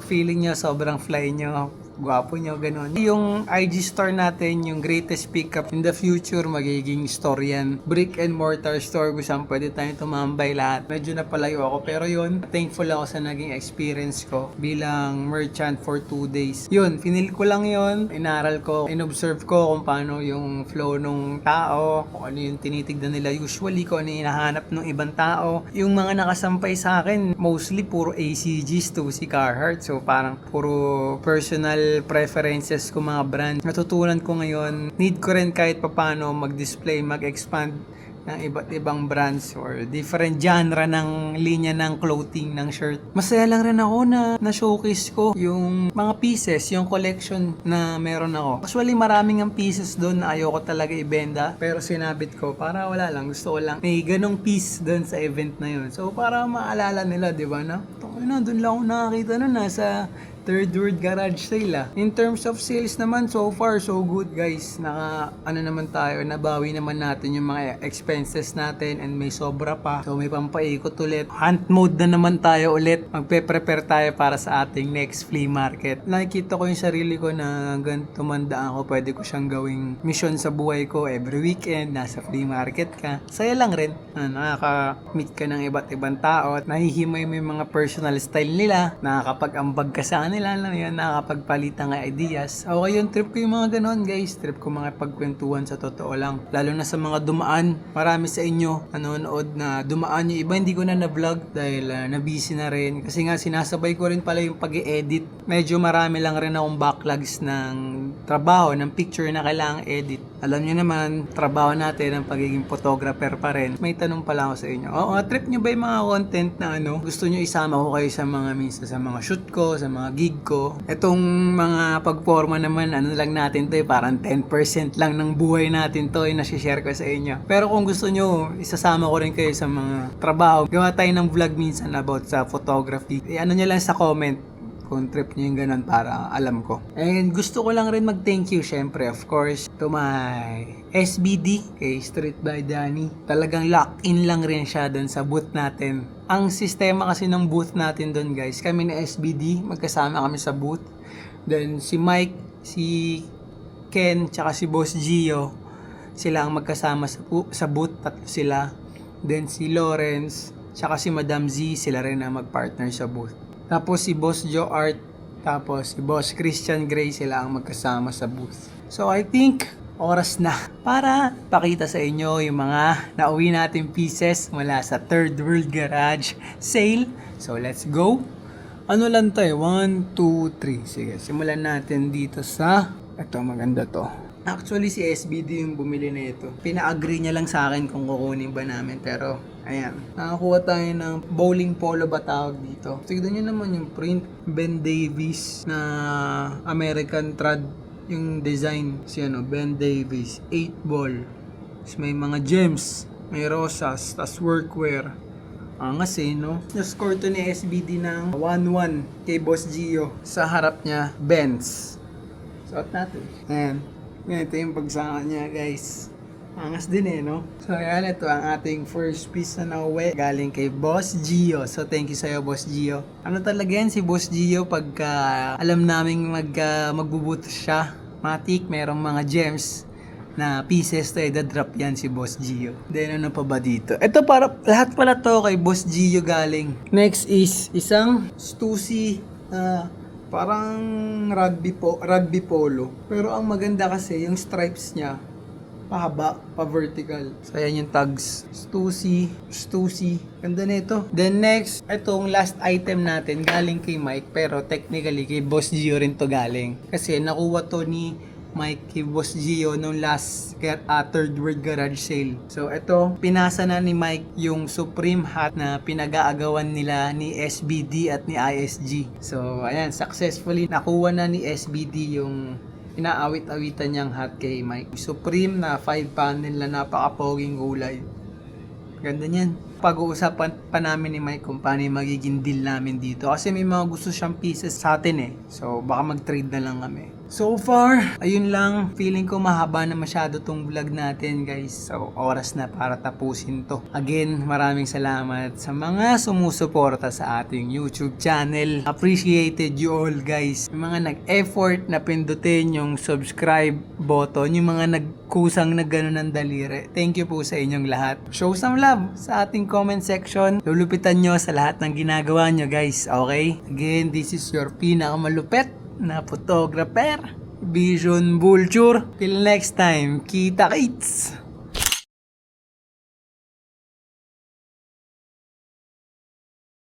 feeling nyo sobrang fly nyo, gwapo nyo, ganun. Yung IG store natin, yung greatest pickup in the future, magiging store yan. Brick and mortar store, kung saan pwede tayong tumambay lahat. Medyo napalayo ako, pero yun, thankful ako sa naging experience ko bilang merchant for 2 days. Yun, finil ko lang yun, inaral ko, inobserve ko kung paano yung flow ng tao, kung ano yung tinitignan nila usually, kung ano yung hinahanap ng ibang tao. Yung mga nakasampay sa akin, mostly puro ACGs to si Carhartt, so parang puro personal preferences ko mga brand. Natutunan ko ngayon, need ko rin kahit papano mag-display, mag-expand ng iba't ibang brands or different genre ng linya ng clothing, ng shirt. Masaya lang rin ako na showcase ko yung mga pieces, yung collection na meron ako. Actually, maraming ang pieces doon na ayoko talaga ibenta, pero sinabit ko para wala lang, gusto ko lang may ganong piece doon sa event na yun. So, para maalala nila, di ba na? Doon lang ako nakakita nun, nasa Third World Garage Sale In terms of sales naman, so far, so good guys. Naman tayo, nabawi naman natin yung mga expenses natin and may sobra pa. So may pampaikot ulit. Hunt mode na naman tayo ulit. Magpe-prepare tayo para sa ating next flea market. Nakikita ko yung sarili ko na hanggang tumandaan ko, pwede ko siyang gawing mission sa buhay ko. Every weekend, nasa flea market ka. Saya lang rin. Nakaka-meet ka ng iba't ibang tao at nahihimay mo yung mga personal style nila. Nakakapag-ambag ka sa kanila lang yun, nakakapagpalitan ng ideas. Okay yung trip ko yung mga ganon guys. Trip ko mga pagkwentuhan sa totoo lang. Lalo na sa mga dumaan. Marami sa inyo nanonood na dumaan yung iba. Hindi ko na na-vlog dahil na-busy na rin. Kasi nga sinasabay ko rin pala yung pag-i-edit. Medyo marami lang rin akong backlogs ng trabaho, ng picture na kailangang edit. Alam nyo naman, trabaho natin ang pagiging photographer pa rin. May tanong pala ako sa inyo. Trip nyo ba yung mga content na gusto nyo isama ko kayo sa mga minsan sa mga shoot ko, sa mga gig ko? Itong mga pagporma naman, lang natin to parang 10% lang ng buhay natin to nasi-share ko sa inyo. Pero kung gusto nyo, isasama ko rin kayo sa mga trabaho. Gawa tayo ng vlog minsan about sa photography. Ano nyo lang sa comment kung trip nyo yung ganun para alam ko. And gusto ko lang rin mag-thank you syempre of course to my SBD kay Street by Danny. Talagang lock-in lang rin siya doon sa booth natin. Ang sistema kasi ng booth natin doon guys, kami na SBD, magkasama kami sa booth. Then si Mike, si Ken, tsaka si Boss Gio, sila ang magkasama sa booth, tatlo sila. Then si Lawrence, tsaka si Madam Z, sila rin ang mag-partner sa booth. Tapos si Boss Joe Art, tapos si Boss Christian Gray, sila ang magkasama sa booth. So I think oras na para pakita sa inyo yung mga nauwi natin pieces mula sa Third World Garage Sale. So let's go. Ano lang tayo? 1, 2, 3. Sige, simulan natin dito sa... Ito, maganda to. Actually, si SBD yung bumili na ito. Pina-agree niya lang sa akin kung kukunin ba namin. Pero, ayan. Nakakuha tayo ng bowling polo ba tawag dito. Tignan nyo naman yung print. Ben Davis na American trad yung design. Si Ben Davis. 8 ball. Tapos may mga gems. May rosas. Tapos workwear. Angas no? Na-score to ni SBD ng 1-1 kay Boss Gio. Sa harap niya, Benz. Suot natin. Ayan. Ganito yung pagsaka niya guys. Angas din no? So ayan, ito ang ating first piece na nauwi. Galing kay Boss Gio. So thank you sa'yo Boss Gio. Ano talaga yan si Boss Gio pagka alam naming magbubuto siya. Matik, merong mga gems na pieces to drop yan si Boss Gio. Then ano pa ba dito? Ito para lahat pala to kay Boss Gio galing. Next is isang Stussy parang rugby polo. Pero ang maganda kasi yung stripes niya pahaba, pa vertical. So ayan yung tags. Stussy. Ganda nito. Then next, itong last item natin galing kay Mike pero technically kay Boss Gio rin to galing. Kasi nakuha to ni Mike kay Boss Gio nung last Third World Garage Sale. So ito, pinasa na ni Mike yung Supreme hat na pinag-aagawan nila ni SBD at ni ISG. So ayan, successfully nakuha na ni SBD yung inaawit-awitan niyang hat kay Mike. Supreme na 5 panel na napaka-poging kulay. Ganda niyan. Pag-uusapan pa namin ni Mike kung paano yung magiging deal namin dito. Kasi may mga gusto siyang pieces sa atin So baka mag-trade na lang kami. So far, ayun lang. Feeling ko mahaba na masyado tong vlog natin guys. So oras na para tapusin to. Again, maraming salamat sa mga sumusuporta sa ating YouTube channel. Appreciated you all guys. Yung mga nag-effort na pindutin yung subscribe button. Yung mga nagkusang na gano'n ng daliri. Thank you po sa inyong lahat. Show some love sa ating comment section. Lulupitan nyo sa lahat ng ginagawa nyo guys. Okay? Again, this is your pinakamalupet na photographer, Vision Vulture. Till next time, kita kits!